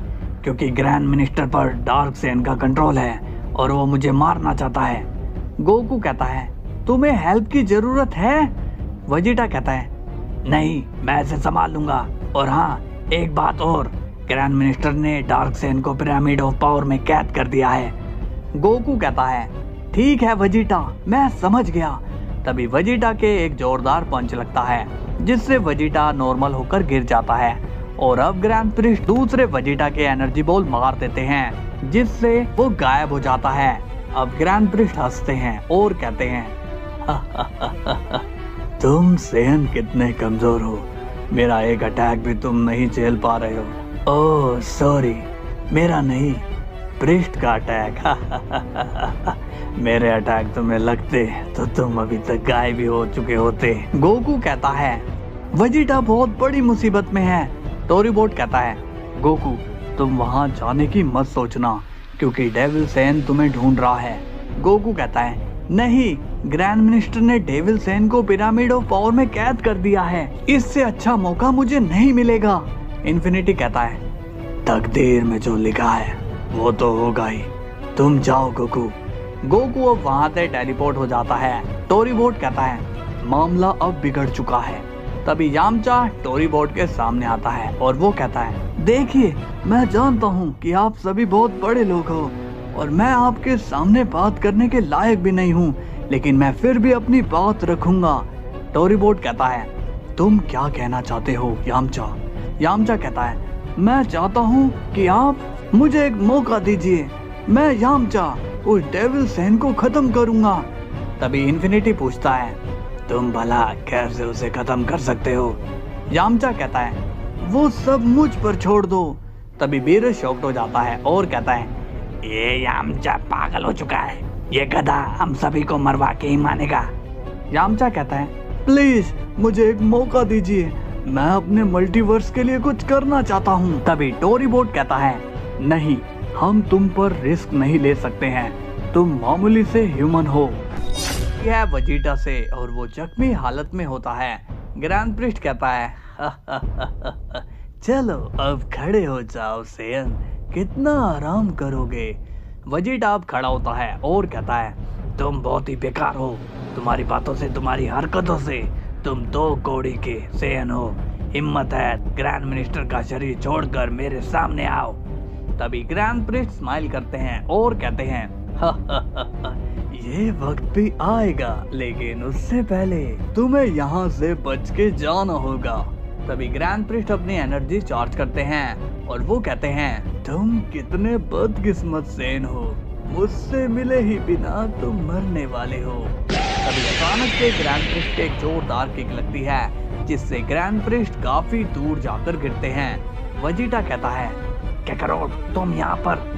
क्योंकि ग्रैंड मिनिस्टर पर डार्क सेन का कंट्रोल है और वो मुझे मारना चाहता है। गोकू कहता है तुम्हें हेल्प की जरूरत है? वेजिटा कहता है नहीं मैं इसे संभाल लूंगा। और हाँ एक बात और, ग्रैंड मिनिस्टर ने डार्क सेन को पिरामिड ऑफ पावर में कैद कर दिया है। गोकू कहता है ठीक है वेजिटा मैं समझ गया। तभी वेजिटा के एक जोरदार पंच लगता है जिससे वेजिटा नॉर्मल होकर गिर जाता है और अब ग्रैंड प्रिस्ट दूसरे वेजिटा के एनर्जी बॉल मार देते हैं जिससे वो गायब हो जाता है। अब ग्रैंड प्रिस्ट हंसते हैं और कहते हैं तुम सेयन कितने कमजोर हो, मेरा एक अटैक भी तुम नहीं झेल पा रहे हो। ओह सॉरी, मेरा नहीं प्रिस्ट का अटैक। मेरे अटैक तुम्हें लगते तो तुम अभी तक गायब भी हो चुके होते। गोकू कहता है वेजिटा बहुत बड़ी मुसीबत में है। टोरीबोट कहता है गोकू तुम वहां जाने की मत सोचना क्योंकि डेविल सेन तुम्हें ढूंढ रहा है। गोकू कहता है नहीं, ग्रैंड मिनिस्टर ने डेविल सेन को पिरामिड ऑफ पावर में कैद कर दिया है। इससे अच्छा मौका मुझे नहीं मिलेगा। इन्फिनिटी कहता है, तकदीर में जो लिखा है वो तो होगा ही, तुम जाओ गोकू। गोकू अब वहां से टेलीपोर्ट हो जाता है। टोरीबोट कहता है, मामला अब बिगड़ चुका है। तभी यामचा टोरीबोट के सामने आता है और वो कहता है, देखिए मैं जानता हूँ कि आप सभी बहुत बड़े लोग हो और मैं आपके सामने बात करने के लायक भी नहीं हूँ, लेकिन मैं फिर भी अपनी बात रखूंगा। टोरीबोट कहता है, तुम क्या कहना चाहते हो यामचा? यामचा कहता है, मैं चाहता हूँ कि आप मुझे एक मौका दीजिए, मैं यामचा उस डेविल सेन को खत्म करूंगा। तभी इन्फिनिटी पूछता है, तुम भला कैसे उसे खत्म कर सकते हो? यामचा कहता है, वो सब मुझ पर छोड़ दो। तभी बीरस शॉक्ड हो जाता है और कहता है, ये यामचा पागल हो चुका है, ये गधा हम सभी को मरवा के ही मानेगा। यामचा कहता है, प्लीज मुझे एक मौका दीजिए, मैं अपने मल्टीवर्स के लिए कुछ करना चाहता हूँ। तभी टोरीबोट कहता है, नहीं, हम तुम पर रिस्क नहीं ले सकते हैं, तुम मामूली से ह्यूमन हो। यह वजीटा से और वो जख्मी हालत में होता है। ग्रैंड प्रिस्ट कहता है, चलो अब खड़े हो जाओ सेन, कितना आराम करोगे? वजीटा अब खड़ा होता है और कहता है, तुम बहुत ही बेकार हो, तुम्हारी बातों से, तुम्हारी हरकतों से तुम 2 कौड़ी के सेन हो। हिम्मत है ग्रैंड मिनिस्टर का शरीर छोड़कर मेरे सामने आओ। तभी ग्रैंड प्रिस्ट स्माइल करते हैं और कहते हैं, ये वक्त भी आएगा, लेकिन उससे पहले तुम्हें यहाँ से बच के जाना होगा। तभी ग्रैंड प्रिस्ट अपनी एनर्जी चार्ज करते हैं और वो कहते हैं, तुम कितने बदकिस्मत सेन हो, मुझसे मिले ही बिना तुम मरने वाले हो। तभी अचानक से ग्रैंड प्रिस्ट एक जोरदार किक लगती है, जिससे ग्रैंड प्रिस्ट काफी दूर जाकर गिरते हैं। वजीटा कहता है, कैकरोट तुम यहाँ पर।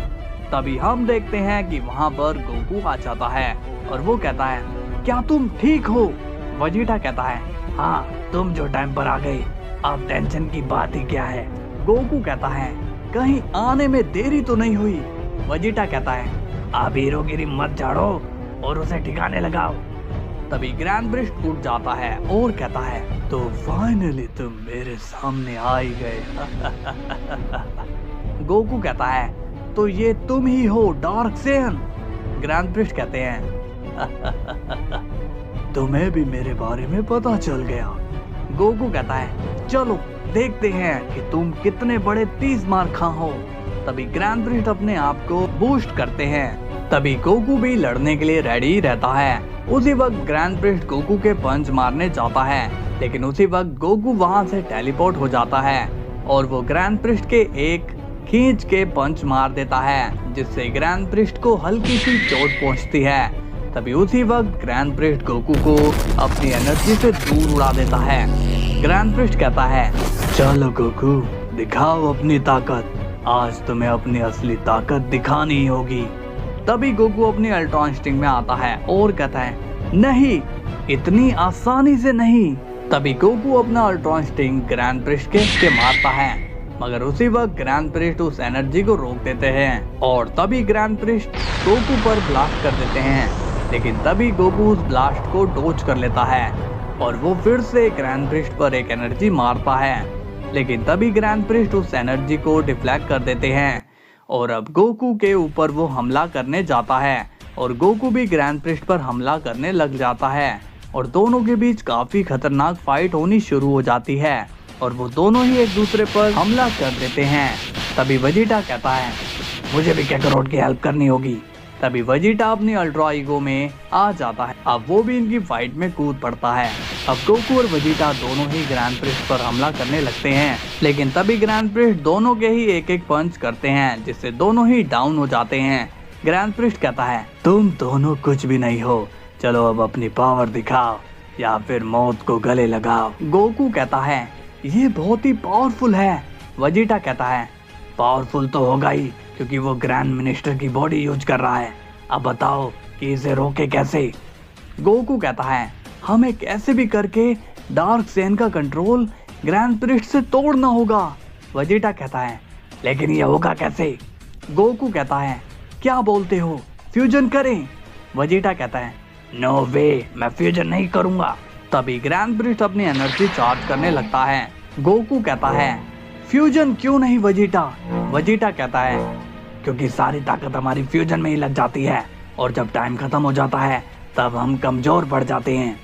तभी हम देखते हैं कि वहाँ पर गोकू आ जाता है और वो कहता है, क्या तुम ठीक हो? वजीटा कहता है, हाँ, तुम जो टाइम पर आ गई, अब टेंशन की बात ही क्या है? गोकू कहता है, कहीं आने में देरी तो नहीं हुई? वजीटा कहता है, अब हीरोगिरी मत झाड़ो और उसे ठिकाने लगाओ। तभी ग्रैंड प्रिस्ट उठ जाता है और कहता है, तो फाइनली तुम मेरे सामने आ ही गए। गोकू कहता है, तो ये तुम ही हो डार्क सेन? ग्रैंड प्रिस्ट कहते हैं, तुम्हें भी मेरे बारे में पता चल गया। गोकू कहता है, चलो देखते हैं कि तुम कितने बड़े 30 मार खा हो। तभी ग्रैंड प्रिस्ट अपने आप को बूस्ट करते हैं। तभी गोकू भी लड़ने के लिए रेडी रहता है। उसी वक्त ग्रैंड प्रिस्ट गोकू के पंच मारने जाता है, लेकिन उसी वक्त गोकू वहां से टेलीपोर्ट हो जाता है और वो ग्रैंड प्रिस्ट के एक खींच के पंच मार देता है, जिससे ग्रैंड प्रिस्ट को हल्की सी चोट पहुंचती है। तभी उसी वक्त ग्रैंड प्रिस्ट गोकू को अपनी एनर्जी से दूर उड़ा देता है। ग्रैंड प्रिस्ट कहता है, चलो गोकू दिखाओ अपनी ताकत, आज तुम्हें अपनी असली ताकत दिखानी ही होगी। तभी गोकू अपनी अल्ट्रा इंस्टिंक्ट में आता है और कहता है, नहीं, इतनी आसानी से नहीं। तभी गोकू अपना अल्ट्रा इंस्टिंक्ट ग्रैंड प्रिस्ट के मारता है, मगर उसी वक्त ग्रैंड प्रिस्ट उस एनर्जी को रोक देते हैं और तभी ग्रैंड प्रिस्ट गोकू पर ब्लास्ट कर देते हैं। लेकिन तभी गोकू उस ब्लास्ट को डोज कर लेता है और वो फिर से ग्रैंड प्रिस्ट पर एक एनर्जी मारता है, लेकिन तभी ग्रैंड प्रिस्ट उस एनर्जी को डिफ्लेक्ट कर देते हैं और अब गोकू के ऊपर वो हमला करने जाता है और गोकू भी ग्रैंड प्रिस्ट पर हमला करने लग जाता है और दोनों के बीच काफी खतरनाक फाइट होनी शुरू हो जाती है और वो दोनों ही एक दूसरे पर हमला कर देते हैं। तभी वजीटा कहता है, मुझे भी कैकरोट की हेल्प करनी होगी। तभी वजीटा अपनी अल्ट्रा ईगो में आ जाता है। अब वो भी इनकी फाइट में कूद पड़ता है। अब गोकू और वजीटा दोनों ही ग्रैंड प्रिस्ट पर हमला करने लगते हैं, लेकिन तभी ग्रैंड प्रिस्ट दोनों के ही एक एक पंच करते हैं, जिससे दोनों ही डाउन हो जाते हैं। ग्रैंड प्रिस्ट कहता है, तुम दोनों कुछ भी नहीं हो, चलो अब अपनी पावर दिखाओ या फिर मौत को गले लगाओ। गोकू कहता है, ये बहुत ही पावरफुल है। वजीटा कहता है, पावरफुल तो होगा ही, क्योंकि वो ग्रैंड मिनिस्टर की बॉडी यूज कर रहा है। अब बताओ कि इसे रोके कैसे? गोकू कहता है, हमें कैसे भी करके डार्क सेन का कंट्रोल ग्रैंड प्रिस्ट से तोड़ना होगा। वजीटा कहता है, लेकिन ये होगा कैसे? गोकू कहता है, क्या बोलते हो, फ्यूजन करें? वजीटा कहता है, नो वे, मैं फ्यूजन नहीं करूंगा। तभी ग्रैंड ब्रिस्ट अपनी एनर्जी चार्ज करने लगता है। गोकू कहता है फ्यूजन क्यों नहीं वजीटा? वजीटा कहता है क्योंकि सारी ताकत हमारी फ्यूजन में ही लग जाती है और जब टाइम खत्म हो जाता है तब हम कमजोर पड़ जाते हैं।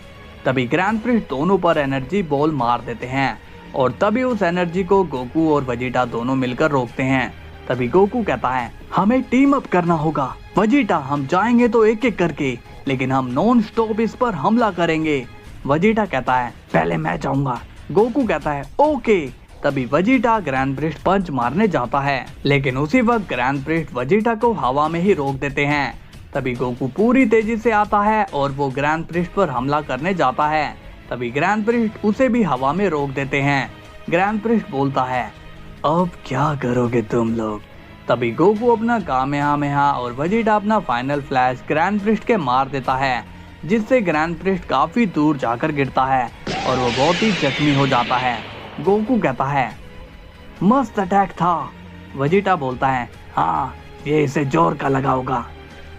तभी ग्रैंड ब्रिस्ट दोनों पर एनर्जी बॉल मार देते हैं और तभी उस एनर्जी को गोकू और वजीटा दोनों मिलकर रोकते हैं। तभी गोकू कहता है हमें टीम अप करना होगा। वजीटा हम जाएंगे तो एक एक करके, लेकिन हम नॉन स्टॉप इस पर हमला करेंगे। वजीटा कहता है पहले मैं जाऊंगा। गोकू कहता है ओके। तभी वजीटा ग्रैंड ब्रिस्ट पंच मारने जाता है, लेकिन उसी वक्त ग्रैंड ब्रिस्ट वजीटा को हवा में ही रोक देते हैं। तभी गोकू पूरी तेजी से आता है और वो ग्रैंड ब्रिस्ट पर हमला करने जाता है। तभी ग्रैंड ब्रिस्ट उसे भी हवा में रोक देते हैं। ग्रैंड ब्रिस्ट बोलता है अब क्या करोगे तुम लोग? तभी गोकू अपना कामेहामेहा और वजीटा अपना फाइनल फ्लैश ग्रैंड ब्रिस्ट के मार देता है, जिससे ग्रैंड ब्रिस्ट काफी दूर जाकर गिरता है और वो बहुत ही जख्मी हो जाता है। गोकू कहता है मस्त अटैक था। वजीटा बोलता है हाँ, ये इसे जोर का लगा होगा।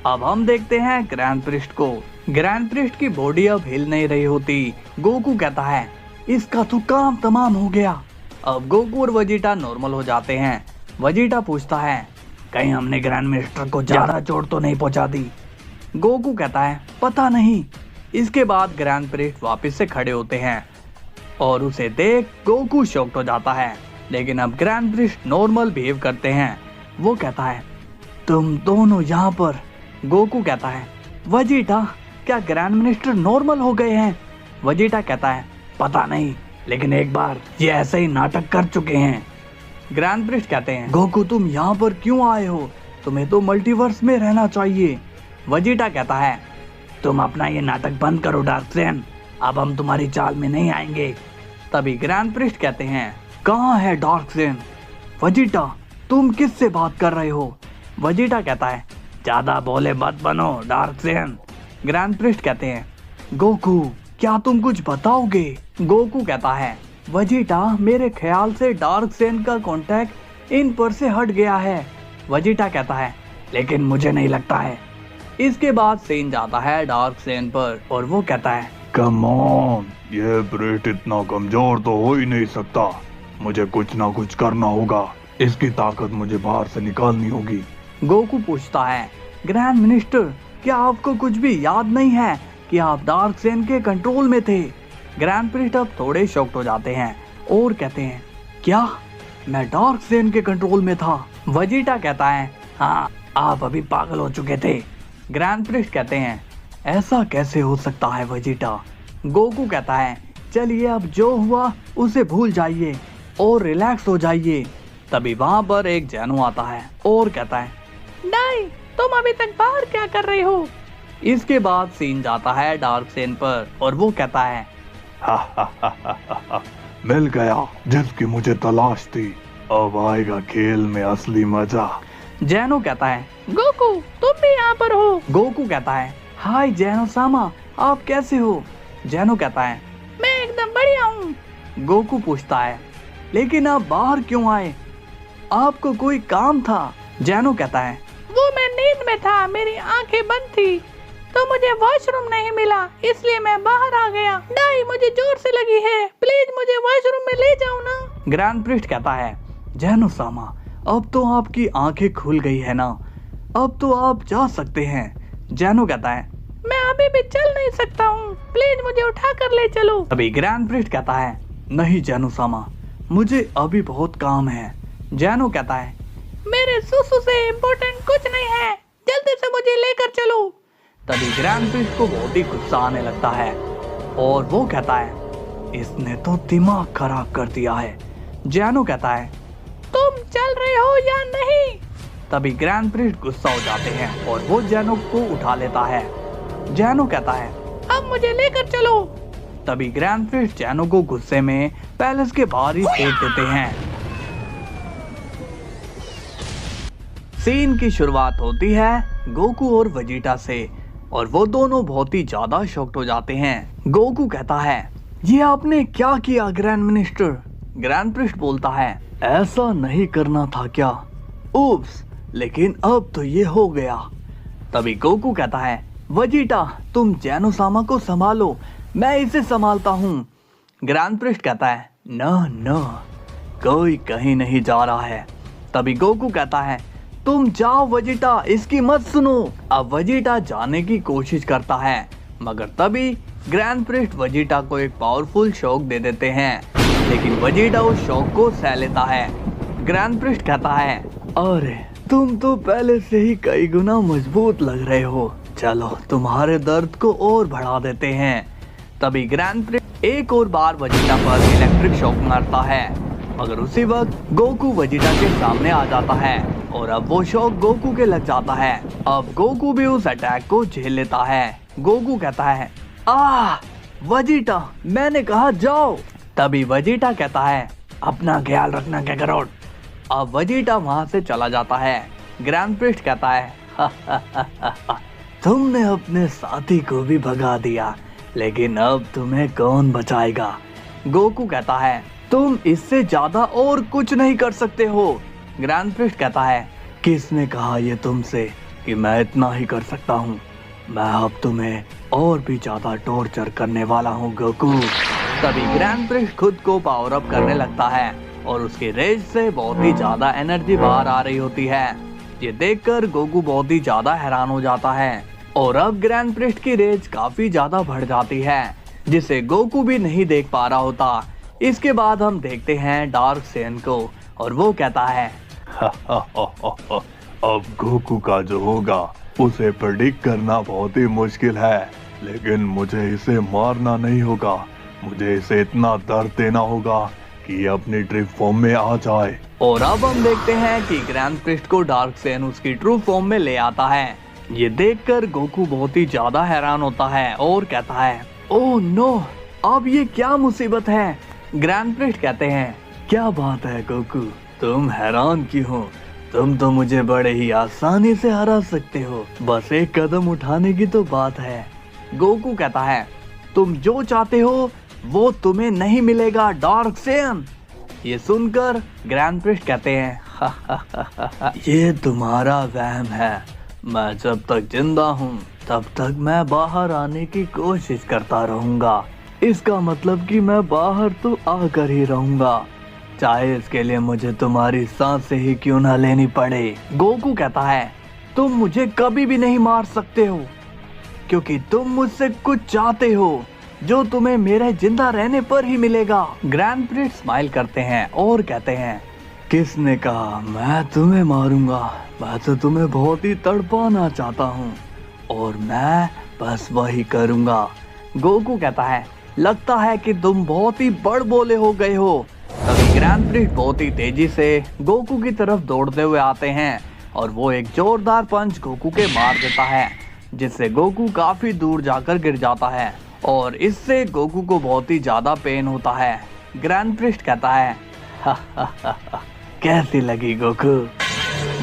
अब हम देखते हैं ग्रैंड ब्रिस्ट को। ग्रैंड ब्रिस्ट की बॉडी अब हिल नहीं रही होती। गोकू कहता है इसका तो काम तमाम हो गया। अब गोकू और वजीटा नॉर्मल हो जाते हैं। वजीटा पूछता है कहीं हमने ग्रैंड मिनिस्टर को ज्यादा चोट तो नहीं पहुंचा दी? गोकू कहता है पता नहीं। इसके बाद ग्रैंड ब्रिस्ट वापस से खड़े होते हैं और उसे देख गोकू शॉक्ड हो जाता है, लेकिन अब ग्रैंड ब्रिस्ट नॉर्मल बिहेव करते हैं। वो कहता है तुम दोनों यहाँ पर? गोकू कहता है वजीटा क्या ग्रैंड मिनिस्टर नॉर्मल हो गए हैं? वजीटा कहता है पता नहीं, लेकिन एक बार ये ऐसे ही नाटक कर चुके हैं। ग्रैंड ब्रिस्ट कहते हैं गोकू तुम यहाँ पर क्यों आए हो? तुम्हें तो मल्टीवर्स में रहना चाहिए। वजीटा कहता है तुम अपना ये नाटक बंद करो डार्कसेन, अब हम तुम्हारी चाल में नहीं आएंगे। तभी ग्रैंड ब्रिस्ट कहते हैं कहाँ है डार्कसेन? वजीटा तुम किससे बात कर रहे हो? वजीटा कहता है ज्यादा बोले मत बनो डार्कसेन। ग्रैंड ब्रिस्ट कहते हैं गोकू क्या तुम कुछ बताओगे? गोकू कहता है वजीटा मेरे ख्याल से डार्कसेन का कांटेक्ट इन पर से हट गया है। वजीटा कहता है लेकिन मुझे नहीं लगता है। इसके बाद सीन जाता है डार्कसेन पर और वो कहता है कम ऑन, ये ब्रिट इतना कमजोर तो हो ही नहीं सकता। मुझे कुछ ना कुछ करना होगा, इसकी ताकत मुझे बाहर से निकालनी होगी। गोकू पूछता है ग्रैंड मिनिस्टर क्या आपको कुछ भी याद नहीं है कि आप डार्कसेन के कंट्रोल में थे? ग्रैंड ब्रिस्ट अब थोड़े शॉक्ड हो जाते हैं और कहते हैं क्या मैं डार्कसेन के कंट्रोल में था? वजीटा कहता है हाँ, आप अभी पागल हो चुके थे। ग्रैंड ब्रिस्ट कहते हैं ऐसा कैसे हो सकता है वजीटा? गोकू कहता है चलिए अब जो हुआ उसे भूल जाइए और रिलैक्स हो जाइए। तभी वहाँ पर एक जैनू आता है और कहता है डाई तुम अभी तक बाहर क्या कर रहे हो? इसके बाद सीन जाता है डार्कसेन पर और वो कहता है मिल गया जिसकी मुझे तलाश थी, अब आएगा खेल में असली मजा। जैनो कहता है गोकू तुम भी यहाँ पर हो? गोकू कहता है हाय जैनो सामा, आप कैसे हो? जैनो कहता है मैं एकदम बढ़िया हूँ। गोकू पूछता है लेकिन आप बाहर क्यों आए? आपको कोई काम था? जैनो कहता है वो मैं नींद में था, मेरी आंखें बंद थी तो मुझे वॉशरूम नहीं मिला, इसलिए मैं बाहर आ गया। डाई मुझे जोर से लगी है, प्लीज मुझे वॉशरूम में ले जाओ ना। ग्रैंड ब्रिस्ट कहता है जैनो सामा अब तो आपकी आंखें खुल गई है ना, अब तो आप जा सकते हैं। जैनो कहता है मैं अभी भी चल नहीं सकता हूँ, प्लीज मुझे उठा कर ले चलो। अभी ग्रैंड ब्रिस्ट कहता है नहीं जैनो सामा, मुझे अभी बहुत काम है। जैनो कहता है मेरे सुसु से इम्पोर्टेंट कुछ नहीं है, जल्दी से मुझे लेकर चलो। तभी ग्रैंड ब्रिस्ट को बहुत ही गुस्सा आने लगता है और वो कहता है इसने तो दिमाग खराब कर दिया है। जैनो कहता है तुम चल रहे हो या नहीं? तभी ग्रैंड ब्रिस्ट गुस्सा हो जाते हैं और वो जैनो को उठा लेता है। जैनो कहता है अब मुझे लेकर चलो। तभी ग्रैंड ब्रिस्ट जैनो को गुस्से में पैलेस के बाहर ही फेंक देते हैं। सीन की शुरुआत होती है गोकू और वजीटा से और वो दोनों बहुत ही ज्यादा शॉक्ड हो जाते हैं। गोकू कहता है ये आपने क्या किया ग्रैंड मिनिस्टर? ग्रैंड ब्रिस्ट बोलता है ऐसा नहीं करना था क्या? उप्स, लेकिन अब तो ये हो गया। तभी गोकू कहता है वजीटा तुम जैनोसामा को संभालो, मैं इसे संभालता हूँ। ग्रैंड प्रिस्ट कहता है न, कोई कहीं नहीं जा रहा है। तभी गोकू कहता है तुम जाओ वजीटा, इसकी मत सुनो। अब वजीटा जाने की कोशिश करता है, मगर तभी ग्रैंड प्रिस्ट वजीटा को एक पावरफुल शॉक दे देते हैं, लेकिन वजीटा उस शॉक को सह लेता है। ग्रैंड प्रिस्ट कहता है अरे तुम तो पहले से ही कई गुना मजबूत लग रहे हो, चलो तुम्हारे दर्द को और बढ़ा देते हैं। तभी ग्रैंड प्रिस्ट एक और बार वजीटा पर इलेक्ट्रिक शॉक मारता है, मगर उसी वक्त गोकू वजीटा के सामने आ जाता है और अब वो शॉक गोकू के लग जाता है। अब गोकू भी उस अटैक को झेल लेता है। गोकू कहता है वजीटा, मैंने कहा जाओ। तभी वजीटा कहता है अपना ख्याल रखना काकारोट। अब वजीटा वहां से चला जाता है। ग्रैंड प्रिस्ट कहता है तुमने अपने साथी को भी भगा दिया, लेकिन अब तुम्हें कौन बचाएगा। गोकू कहता है तुम इससे ज्यादा और कुछ नहीं कर सकते हो। ग्रैंड प्रिस्ट कहता है किसने कहा ये तुमसे कि मैं इतना ही कर सकता हूँ, मैं अब तुम्हें और भी ज्यादा टॉर्चर करने वाला हूँ गोकू। तभी ग्रैंड प्रिस्ट खुद को पावर अप करने लगता है और उसकी रेज से बहुत ही ज्यादा एनर्जी बाहर आ रही होती है। ये देखकर गोकू बहुत ही ज्यादा हैरान हो जाता है और अब ग्रैंड प्रिस्ट की रेज काफी ज्यादा बढ़ जाती है, जिसे गोकू भी नहीं देख पा रहा होता। इसके बाद हम देखते हैं डार्क सेन को और वो कहता है अब गोकू का जो होगा उसे प्रेडिक्ट करना बहुत ही मुश्किल है, लेकिन मुझे इसे मारना नहीं होगा। मुझे इसे इतना दर्द देना होगा कि ये अपनी ट्रू फॉर्म में आ जाए। और अब हम देखते हैं कि ग्रैंड प्रिस्ट को डार्क सेन उसकी ट्रू फॉर्म में ले आता है। ये देखकर गोकू बहुत ही ज्यादा हैरान होता है और कहता है ओह नो, अब ये क्या मुसीबत है। ग्रैंड प्रिस्ट कहते हैं क्या बात है गोकू, तुम हैरान क्यों हो, तुम तो मुझे बड़े ही आसानी से हरा सकते हो, बस एक कदम उठाने की तो बात है। गोकू कहता है तुम जो चाहते हो वो तुम्हें नहीं मिलेगा डार्क सेन। ये सुनकर ग्रैंड प्रिस्ट कहते हैं ये तुम्हारा वहम है, मैं जब तक जिंदा हूँ तब तक मैं बाहर आने की कोशिश करता रहूंगा। इसका मतलब कि मैं बाहर तो आकर ही रहूंगा, चाहे इसके लिए मुझे तुम्हारी सांसें ही क्यों ना लेनी पड़े। गोकू कहता है तुम मुझे कभी भी नहीं मार सकते हो, क्योंकि तुम मुझसे कुछ चाहते हो जो तुम्हें मेरे जिंदा रहने पर ही मिलेगा। ग्रैंड प्रिस्ट स्माइल करते हैं और कहते हैं किसने कहा मैं तुम्हें मारूंगा, मैं तो तुम्हें बहुत ही तड़पाना चाहता हूँ और मैं बस वही करूंगा। गोकू कहता है लगता है कि तुम बहुत ही बड़ बोले हो गए हो। तभी ग्रैंड प्रिस्ट बहुत ही तेजी से गोकू की तरफ दौड़ते हुए आते हैं और वो एक जोरदार पंच गोकू के मार देता है, जिससे गोकू काफी दूर जाकर गिर जाता है और इससे गोकू को बहुत ही ज्यादा पेन होता है। ग्रैंड प्रिस्ट कहता है कैसी लगी गोकू।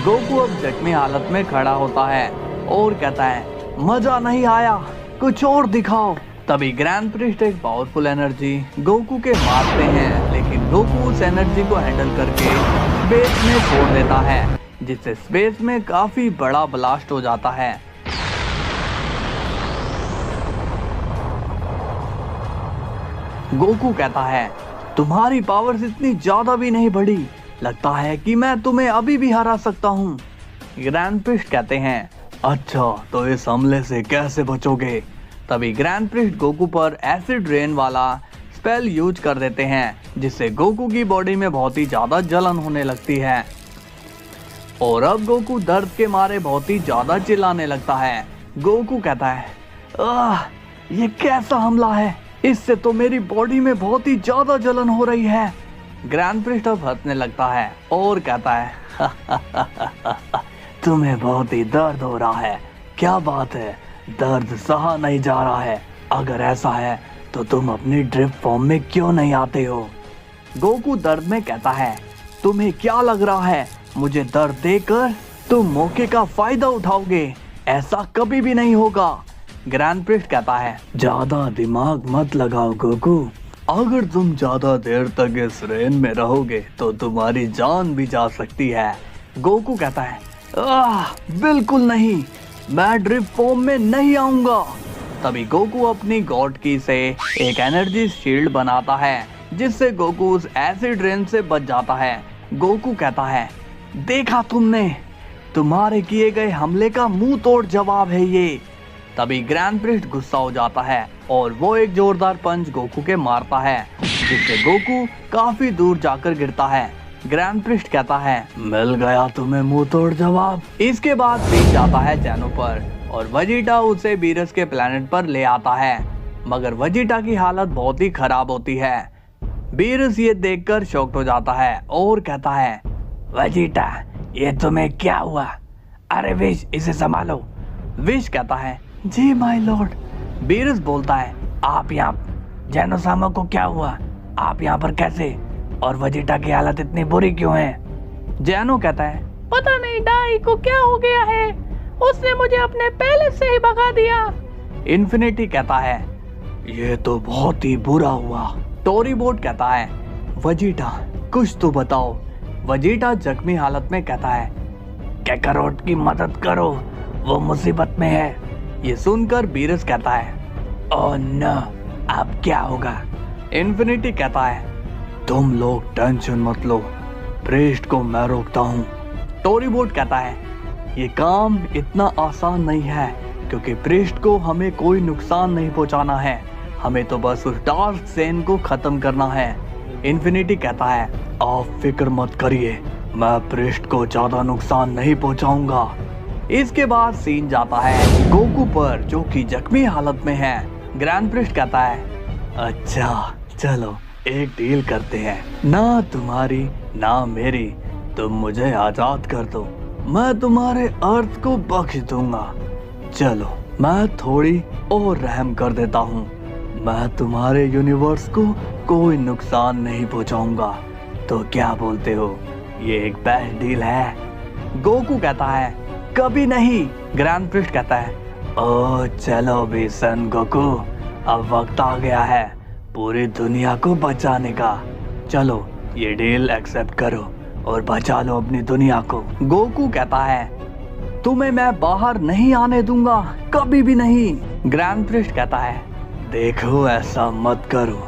गोकू अब जख्मी हालत में खड़ा होता है और कहता है मजा नहीं आया, कुछ और दिखाओ। तभी ग्रैंड प्रिस्ट एक पावरफुल एनर्जी गोकू के मारते हैं, लेकिन गोकू उस एनर्जी को हैंडल करके स्पेस में छोड़ देता है, जिससे स्पेस में काफी बड़ा ब्लास्ट हो जाता है। गोकू कहता है तुम्हारी पावर्स इतनी ज्यादा भी नहीं बढ़ी, लगता है कि मैं तुम्हें अभी भी हरा सकता हूँ। ग्रैंड प्रिस्ट कहते हैं अच्छा तो इस हमले से कैसे बचोगे। तभी ग्रैंड प्रिस्ट गोकू पर एसिड रेन वाला स्पेल यूज कर देते हैं, जिससे गोकू की बॉडी में बहुत ही ज्यादा जलन होने लगती है और अब गोकू दर्द के मारे बहुत ही ज्यादा चिल्लाने लगता है। गोकू कहता है ये कैसा हमला है, इससे तो मेरी बॉडी में बहुत ही ज्यादा जलन हो रही है। ग्रैंड प्रिस्ट अब हंसने लगता है और कहता है तुम्हें बहुत ही दर्द हो रहा है, क्या बात है, दर्द सहा नहीं जा रहा है। अगर ऐसा है तो तुम अपनी ड्रिफ्ट फॉर्म में क्यों नहीं आते हो। गोकू दर्द में कहता है तुम्हें क्या लग रहा है मुझे दर्द देकर तुम मौके का फायदा उठाओगे, ऐसा कभी भी नहीं होगा। ग्रैंड प्रिस्ट कहता है ज्यादा दिमाग मत लगाओ गोकू, अगर तुम ज्यादा देर तक इस रेन में रहोगे तो तुम्हारी जान भी जा सकती है। गोकू कहता है बिल्कुल नहीं, मैं ड्रिफ्ट फॉर्म में नहीं आऊंगा। तभी गोकू अपनी गॉड की से एक एनर्जी शील्ड बनाता है, जिससे गोकू उस एसिड रेन से बच जाता है। गोकू कहता है, देखा तुमने, तुम्हारे किए गए हमले का मुंह तोड़ जवाब है ये। तभी ग्रैंड प्रिस्ट गुस्सा हो जाता है और वो एक जोरदार पंच गोकू के मारता है, जिससे गोकू काफी दूर जाकर गिरता है। ग्रैंड प्रिस्ट कहता है, मिल गया तुम्हें मुंह तोड़ जवाब। इसके बाद बीत जाता है जैनो पर और वेजिटा उसे बीरस के प्लेनेट पर ले आता है, मगर वेजिटा की हालत बहुत ही खराब होती है। बीरस ये देखकर शॉक्ड हो जाता है और कहता है, वेजिटा ये तुम्हें क्या हुआ? अरे विश, इसे संभालो। विश कहता है, जी माय लॉर्ड। बीरस बोलता है, आप यहाँ, जेनोसामा को क्या हुआ? आप यहाँ पर कैसे? और वेजिटा की हालत इतनी बुरी क्यों है? जेनो कहता है, पता नहीं डाई को क्या हो गया है, उसने मुझे अपने पैलेस से ही भगा दिया। इन्फिनिटी कहता है, ये तो बहुत ही बुरा हुआ। टोरीबोट कहता है, वेजिटा कुछ तो बताओ। वेजिटा जख्मी हालत में कहता है, कैकारोट की मदद करो, वो मुसीबत में है। ये सुनकर बीरस कहता है, ओह नो, अब क्या होगा? इन्फिनिटी कहता है, तुम लोग टेंशन मत लो, प्रेस्ट को मैं रोकता हूँ। टोरीबोट कहता है, ये काम इतना आसान नहीं है, क्योंकि प्रेस्ट को हमें कोई नुकसान नहीं पहुँचाना है, हमें तो बस उस डार्क सेन को खत्म करना है। इन्फिनिटी कहता है, आप फिक्र मत करिए, मैं प्रेस्ट को ज्यादा नुकसान नहीं पहुँचाऊंगा। इसके बाद सीन जाता है गोकू पर, जो कि जख्मी हालत में है। ग्रैंड प्रिस्ट कहता है, अच्छा चलो एक डील करते हैं, ना तुम्हारी ना मेरी, तुम मुझे आजाद कर दो, मैं तुम्हारे अर्थ को बख्श दूंगा। चलो मैं थोड़ी और रहम कर देता हूँ, मैं तुम्हारे यूनिवर्स को कोई नुकसान नहीं पहुँचाऊंगा। तो क्या बोलते हो, ये एक बेस्ट डील है? गोकू कहता है, कभी नहीं। ग्रैंड प्रिस्ट कहता है, ओ चलो भी सन गोकू, अब वक्त आ गया है पूरी दुनिया को बचाने का। चलो ये डील एक्सेप्ट करो और बचा लो अपनी दुनिया को। गोकू कहता है, तुम्हें मैं बाहर नहीं आने दूंगा, कभी भी नहीं। ग्रैंड प्रिस्ट कहता है, देखो ऐसा मत करो,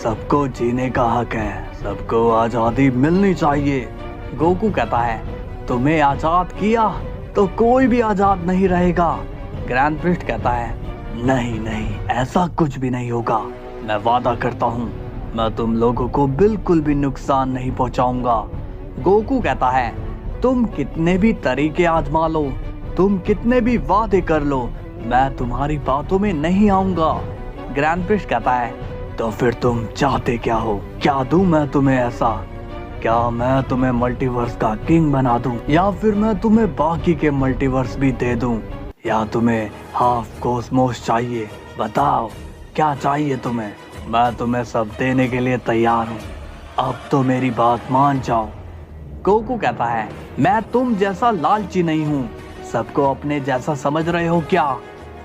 सबको जीने का हक है, सबको आजादी मिलनी चाहिए। गोकू कहता है, तुम्हें आजाद किया तो कोई भी आजाद नहीं रहेगा। ग्रैंड प्रिस्ट कहता है, नहीं नहीं, ऐसा कुछ भी नहीं होगा, मैं वादा करता हूँ, मैं तुम लोगों को बिल्कुल भी नुकसान नहीं पहुँचाऊंगा। गोकू कहता है, तुम कितने भी तरीके आजमा लो, तुम कितने भी वादे कर लो, मैं तुम्हारी बातों में नहीं आऊंगा। ग्रैंड प्रिस्ट कहता है, तो फिर तुम चाहते क्या हो? क्या दूं मैं तुम्हें ऐसा? क्या मैं तुम्हें मल्टीवर्स का किंग बना दूं, या फिर मैं तुम्हें बाकी के मल्टीवर्स भी दे दूं, या तुम्हें हाफ कॉस्मोस चाहिए? बताओ क्या चाहिए तुम्हें? मैं तुम्हें सब देने के लिए तैयार हूँ, अब तो मेरी बात मान जाओ। गोकू कहता है, मैं तुम जैसा लालची नहीं हूँ, सबको अपने जैसा समझ रहे हो क्या?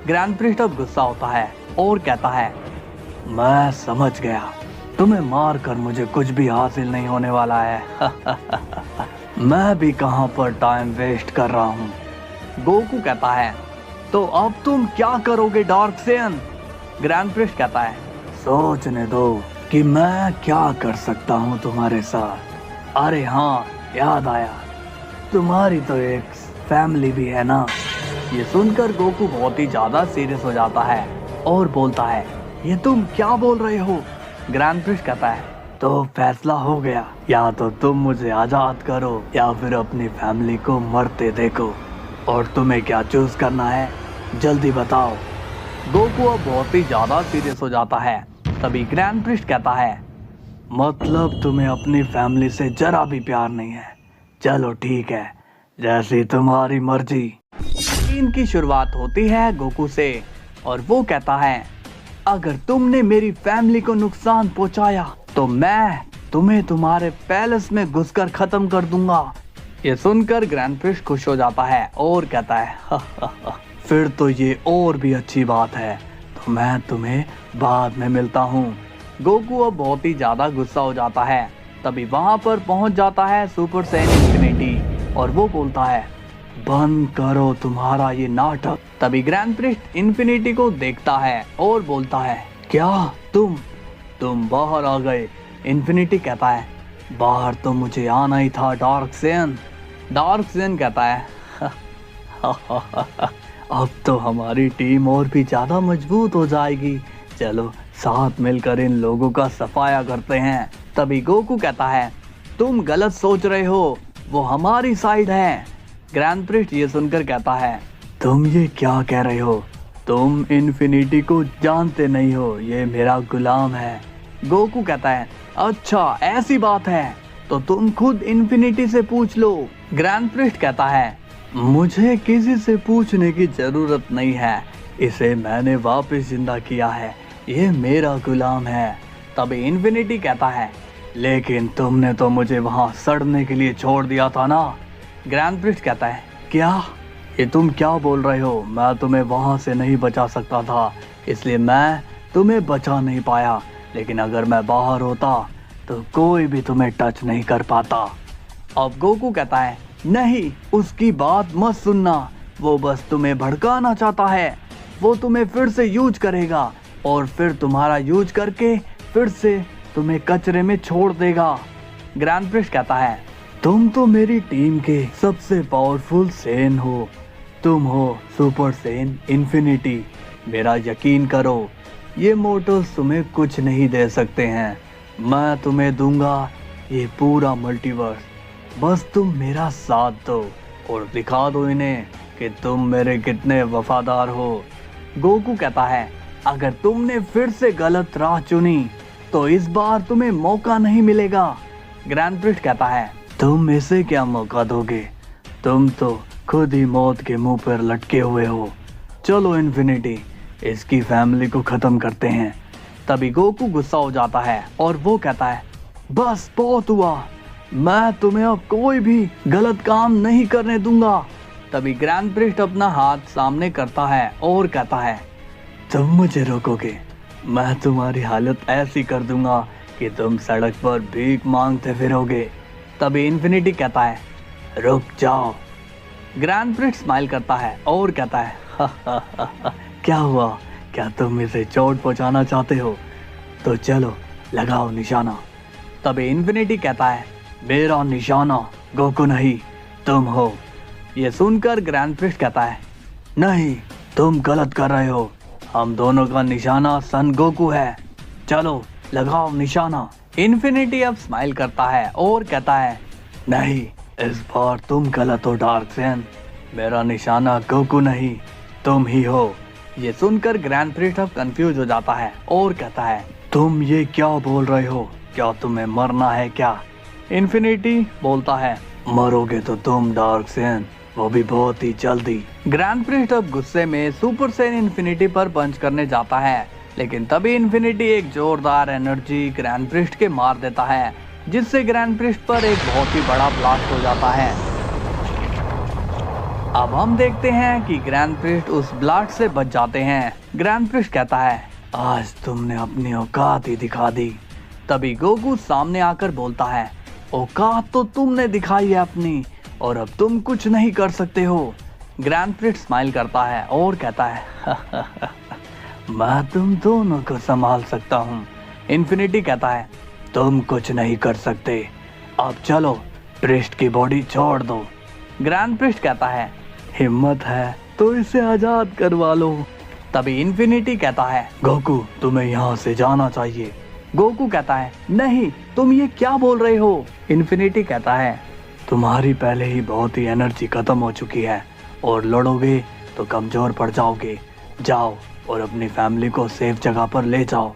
ग्रैंड प्रिस्ट अब गुस्सा होता है और कहता है, मैं समझ गया, तुम्हें मार कर मुझे कुछ भी हासिल नहीं होने वाला है। मैं भी कहाँ पर टाइम वेस्ट कर रहा हूँ। गोकू कहता है, तो अब तुम क्या करोगे डार्क सेन? ग्रैंड प्रिस्ट कहता है, सोचने दो कि मैं क्या कर सकता हूँ तुम्हारे साथ। अरे हाँ, याद आया, तुम्हारी तो एक फैमिली भी है ना। ये सुनकर गोकू बहुत ही ज्यादा सीरियस हो जाता है और बोलता है, ये तुम क्या बोल रहे हो? ग्रैंड प्रिस्ट कहता है, तो फैसला हो गया, या तो तुम मुझे आजाद करो या फिर अपनी फैमिली को मरते देखो, और तुम्हें क्या चूज करना है, जल्दी बताओ। गोकू अब बहुत ही ज्यादा सीरियस हो जाता है। तभी ग्रैंड प्रिस्ट कहता है, मतलब तुम्हें अपनी फैमिली से जरा भी प्यार नहीं है? चलो ठीक है, जैसी तुम्हारी मर्जी। सीन की शुरुआत होती है गोकू से और वो कहता है, अगर तुमने मेरी फैमिली को नुकसान पहुंचाया तो मैं तुम्हें तुम्हारे पैलेस में घुसकर खत्म कर दूंगा। ये सुनकर ग्रैंड प्रिस्ट खुश हो जाता है और कहता है, फिर तो ये और भी अच्छी बात है, तो मैं तुम्हें बाद में मिलता हूँ। गोकू अब बहुत ही ज्यादा गुस्सा हो जाता है। तभी वहां पर पहुंच जाता है सुपर सैयन इन्फिनिटी और वो बोलता है, बंद करो तुम्हारा ये नाटक। तभी ग्रैंड प्रिस्ट इन्फिनिटी को देखता है और बोलता है, क्या तुम बाहर आ गए? इन्फिनिटी कहता है, बाहर तो मुझे आना ही था डार्कसेन। डार्कसेन कहता है, अब तो हमारी टीम और भी ज्यादा मजबूत हो जाएगी, चलो साथ मिलकर इन लोगों का सफाया करते हैं। तभी गोकू कहता है, तुम गलत सोच रहे हो, वो हमारी साइड है। ग्रैंड प्रिस्ट ये सुनकर कहता है, तुम ये क्या कह रहे हो? तुम इन्फिनिटी को जानते नहीं हो, ये मेरा गुलाम है। गोकू कहता है, अच्छा ऐसी बात है तो तुम खुद इन्फिनिटी से पूछ लो। ग्रैंड प्रिस्ट कहता है, मुझे किसी से पूछने की जरूरत नहीं है, इसे मैंने वापस जिंदा किया है, ये मेरा गुलाम है। तभी इन्फिनिटी कहता है, लेकिन तुमने तो मुझे वहां सड़ने के लिए छोड़ दिया था ना। ग्रैंड प्रिस्ट कहता है, क्या ये तुम क्या बोल रहे हो? मैं तुम्हें वहां से नहीं बचा सकता था, इसलिए मैं तुम्हें बचा नहीं पाया, लेकिन अगर मैं बाहर होता तो कोई भी तुम्हें टच नहीं कर पाता। अब गोकू कहता है, नहीं, उसकी बात मत सुनना, वो बस तुम्हें भड़काना चाहता है, वो तुम्हें फिर से यूज करेगा और फिर तुम्हारा यूज करके फिर से तुम्हें कचरे में छोड़ देगा। ग्रैंड प्रिस्ट कहता है, तुम तो मेरी टीम के सबसे पावरफुल सेन हो, तुम हो सुपर सेन इन्फिनिटी। मेरा यकीन करो, ये मोटल्स तुम्हें कुछ नहीं दे सकते हैं, मैं तुम्हें दूंगा ये पूरा मल्टीवर्स, बस तुम मेरा साथ दो और दिखा दो इन्हें कि तुम मेरे कितने वफादार हो। गोकू कहता है, अगर तुमने फिर से गलत राह चुनी तो इस बार तुम्हें मौका नहीं मिलेगा। ग्रैंड प्रिस्ट कहता है, तुम इसे क्या मौका दोगे? तुम तो खुद ही मौत के मुंह पर लटके हुए हो। चलो इन्फिनिटी, इसकी फैमिली को खत्म करते हैं। तभी गोकू गुस्सा हो जाता है और वो कहता है, बस बहुत हुआ, मैं तुम्हें अब कोई भी गलत काम नहीं करने दूंगा। तभी ग्रैंड प्रिस्ट अपना हाथ सामने करता है और कहता है, तुम मुझे रोकोगे, मैं तुम्हारी हालत ऐसी कर दूंगा कि तुम सड़क पर भीख मांगते फिरोगे। तभी इन्फिनिटी कहता है, रुक जाओ। ग्रैंड प्रिस्ट स्माइल करता है और कहता है, क्या हुआ, क्या तुम इसे चोट पहुंचाना चाहते हो? तो चलो लगाओ निशाना। तभी इन्फिनिटी कहता है, मेरा निशाना गोकू नहीं, तुम हो। ये सुनकर ग्रैंड प्रिस्ट कहता है, नहीं, तुम गलत कर रहे हो, हम दोनों का निशाना सन गोकू है, चलो लगाओ निशाना। इन्फिनिटी अब स्माइल करता है और कहता है, नहीं, इस बार तुम गलत हो डार्कसेन, मेरा निशाना गोकू नहीं, तुम ही हो। ये सुनकर ग्रैंड प्रिस्ट अब कंफ्यूज हो जाता है और कहता है, तुम ये क्या बोल रहे हो, क्या तुम्हें मरना है क्या? इन्फिनिटी बोलता है, मरोगे तो तुम डार्कसेन, वो भी बहुत ही जल्दी। ग्रैंड प्रिस्ट अब गुस्से में सुपर सेन इन्फिनिटी पर पंच करने जाता है, लेकिन तभी इन्फिनिटी एक जोरदार एनर्जी ग्रैंड प्रिस्ट के मार देता है, जिससे ग्रैंड प्रिस्ट पर एक बहुत ही बड़ा ब्लास्ट हो जाता है। अब हम देखते हैं कि ग्रैंड प्रिस्ट उस ब्लास्ट से बच जाते हैं। ग्रैंड प्रिस्ट कहता है, आज तुमने अपनी औकात ही दिखा दी। तभी गोकू सामने आकर बोलता है, औकात तो तुमने दिखाई है अपनी, और अब तुम कुछ नहीं कर सकते हो। ग्रैंड प्रिस्ट स्माइल करता है और कहता है, मैं तुम दोनों को संभाल सकता हूँ। इन्फिनिटी कहता है, तुम कुछ नहीं कर सकते, अब चलो प्रिस्ट की बॉडी छोड़ दो। ग्रैंड प्रिस्ट कहता है, हिम्मत है तो इसे आजाद करवा लो। तभी इन्फिनिटी कहता है, गोकू तुम्हें यहाँ से जाना चाहिए। गोकू कहता है, नहीं, तुम ये क्या बोल रहे हो? इन्फिनिटी कहता है, तुम्हारी पहले ही बहुत ही एनर्जी खत्म हो चुकी है और लड़ोगे तो कमजोर पड़ जाओगे, जाओ और अपनी फैमिली को सेफ जगह पर ले जाओ।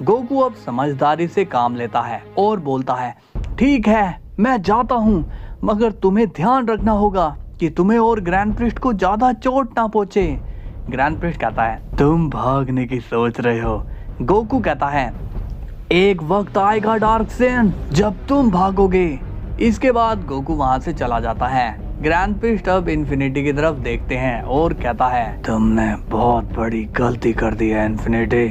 गोकू अब समझदारी से काम लेता है और बोलता है, ठीक है, मैं जाता हूँ, मगर तुम्हें ध्यान रखना होगा कि तुम्हें और ग्रैंड प्रिस्ट को ज्यादा चोट ना पहुंचे। ग्रैंड प्रिस्ट कहता है, तुम भागने की सोच रहे हो। गोकू कहता है, एक वक्त आएगा डार्कसेन जब तुम भागोगे। इसके बाद गोकू वहां से चला जाता है। ग्रैंड प्रिस्ट अब इन्फिनिटी की तरफ देखते हैं और कहता है, तुमने बहुत बड़ी गलती कर दी है इन्फिनिटी।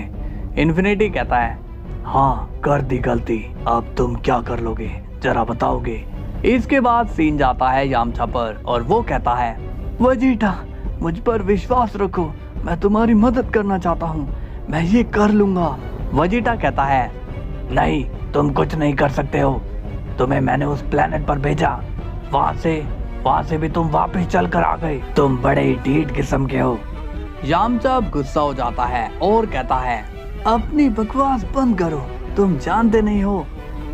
इन्फिनिटी कहता है, हाँ कर दी गलती, अब तुम क्या कर लोगे जरा बताओगे। इसके बाद सीन जाता है यामचा पर और वो कहता है, वजीटा, मुझ पर विश्वास रखो, मैं तुम्हारी मदद करना चाहता हूँ, मैं ये कर लूंगा। वजीटा कहता है, नहीं, तुम कुछ नहीं कर सकते हो, तुम्हें मैंने उस प्लेनेट पर भेजा, वहां से भी तुम वापस चल कर आ गए, तुम बड़े ही ढीठ किस्म के हो। यामचा अब गुस्सा हो जाता है और कहता है, अपनी बकवास बंद करो, तुम जानते नहीं हो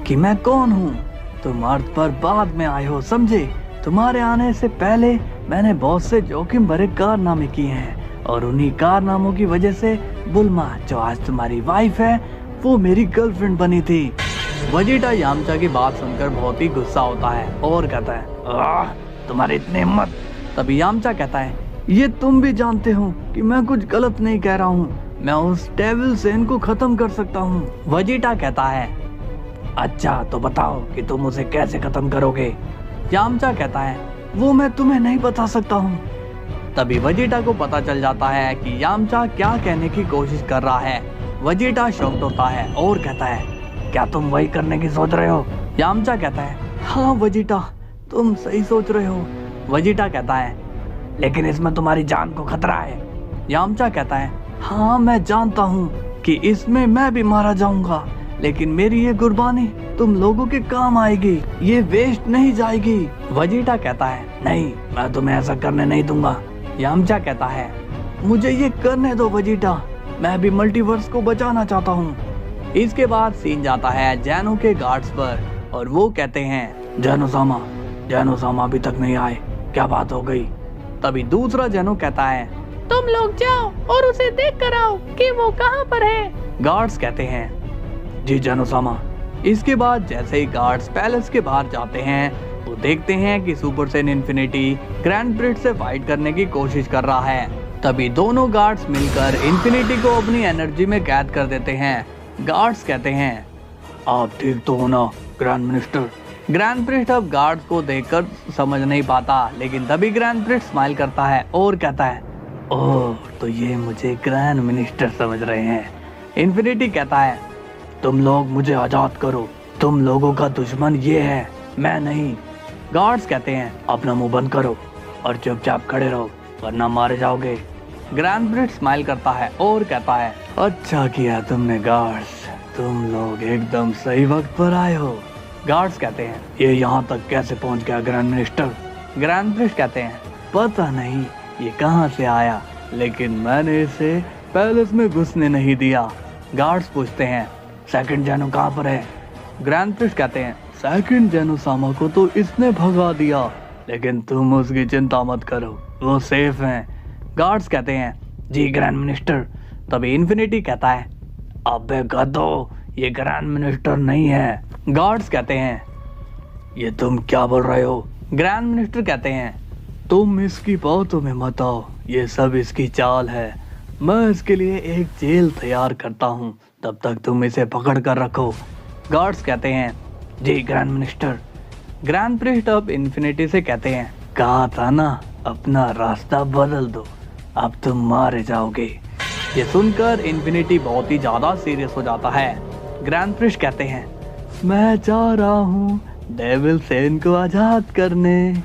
कि मैं कौन हूँ, तुम अर्थ पर बाद में आए हो, समझे? तुम्हारे आने से पहले मैंने बहुत से जोखिम भरे कारनामे किए हैं और उन्हीं कारनामों की वजह से बुल्मा, जो आज तुम्हारी वाइफ है, वो मेरी गर्लफ्रेंड बनी थी। वजीटा यामचा की बात सुनकर बहुत ही गुस्सा होता है और कहता है, तुम्हारी इतनी हिम्मत। तभी यामचा कहता है, ये तुम भी जानते हो कि मैं कुछ गलत नहीं कह रहा हूँ, मैं उस डेविल सेन को खत्म कर सकता हूँ। वजीटा कहता है, अच्छा तो बताओ कि तुम उसे कैसे खत्म करोगे? यामचा कहता है, वो मैं तुम्हें नहीं बता सकता हूँ। तभी वजीटा को पता चल जाता है कि यामचा क्या कहने की कोशिश कर रहा है। वजीटा शॉक्ड होता है और कहता है, क्या तुम वही करने की सोच रहे हो? यामचा कहता है, हाँ वजीटा, तुम सही सोच रहे हो। वजीटा कहता है, लेकिन इसमें तुम्हारी जान को खतरा है। यामचा कहता है, हाँ मैं जानता हूँ कि इसमें मैं भी मारा जाऊंगा, लेकिन मेरी ये कुर्बानी तुम लोगों के काम आएगी, ये वेस्ट नहीं जाएगी। वजीटा कहता है, नहीं, मैं तुम्हें ऐसा करने नहीं दूंगा। यामचा कहता है, मुझे ये करने दो वजीटा, मैं भी मल्टीवर्स को बचाना चाहता हूँ। इसके बाद सीन जाता है जैनो के गार्ड्स पर और वो कहते हैं, जैनो सामा अभी तक नहीं आए, क्या बात हो गई? तभी दूसरा जैनो कहता है, तुम लोग जाओ और उसे देख कर आओ कि वो कहाँ पर है। गार्ड्स कहते हैं, जी जैनो सामा। इसके बाद जैसे ही गार्ड्स पैलेस के बाहर जाते हैं, वो देखते हैं कि super Sen infinity grand Prince से फाइट करने की कोशिश कर रहा है। तभी दोनों गार्ड्स मिलकर इन्फिनिटी को अपनी एनर्जी में कैद कर देते हैं। गार्ड्स कहते हैं, आप ठीक तो हो ना ग्रैंड मिनिस्टर? ग्रैंड प्रिंस अब गार्ड्स को देखकर समझ नहीं पाता, लेकिन तभी ग्रैंड प्रिंस स्माइल करता है और कहता है, ओह, तो ये मुझे ग्रैंड मिनिस्टर समझ रहे हैं। इन्फिनिटी कहता है, तुम लोग मुझे आजाद करो, तुम लोगों का दुश्मन ये है, मैं नहीं। गार्ड्स कहते हैं, अपना मुंह बंद करो और चुपचाप खड़े रहो, वरना मारे जाओगे। ग्रैंड प्रिंस स्माइल करता है और कहता है, अच्छा किया तुमने गार्ड्स, तुम लोग एकदम सही वक्त पर आए हो। गार्ड्स कहते हैं, ये यहाँ तक कैसे पहुँच गया ग्रैंड मिनिस्टर? ग्रैंड प्रिंस कहते हैं, पता नहीं ये कहाँ से आया, लेकिन मैंने इसे पैलेस में घुसने नहीं दिया। गार्ड्स पूछते हैं, सेकंड जैनो कहाँ पर है? ग्रैंड प्रिंस कहते हैं, सेकंड जैनो सामा को तो इसने भगा दिया, लेकिन तुम उसकी चिंता मत करो, वो सेफ हैं। गार्ड्स कहते हैं, जी ग्रैंड मिनिस्टर। तभी इन्फिनिटी कहता है, अबे गधो, ये ग्रैंड मिनिस्टर नहीं है। गार्ड्स कहते हैं, ये तुम क्या बोल रहे हो? ग्रैंड मिनिस्टर कहते हैं, तुम इसकी बातों में मत आओ, ये सब इसकी चाल है, मैं इसके लिए एक जेल तैयार करता हूँ, तब तक तुम इसे पकड़ कर रखो। गार्ड्स कहते हैं, जी ग्रैंड मिनिस्टर। ग्रैंड प्रिंस अब इन्फिनिटी से कहते हैं, कहा था ना, अपना रास्ता बदल दो, अब तुम मारे जाओगे। ये सुनकर इन्फिनिटी बहुत ही ज्यादा सीरियस हो जाता है। ग्रैंड प्रिंस कहते हैं, मैं जा रहा हूँ डेविल सेन को आजाद करने।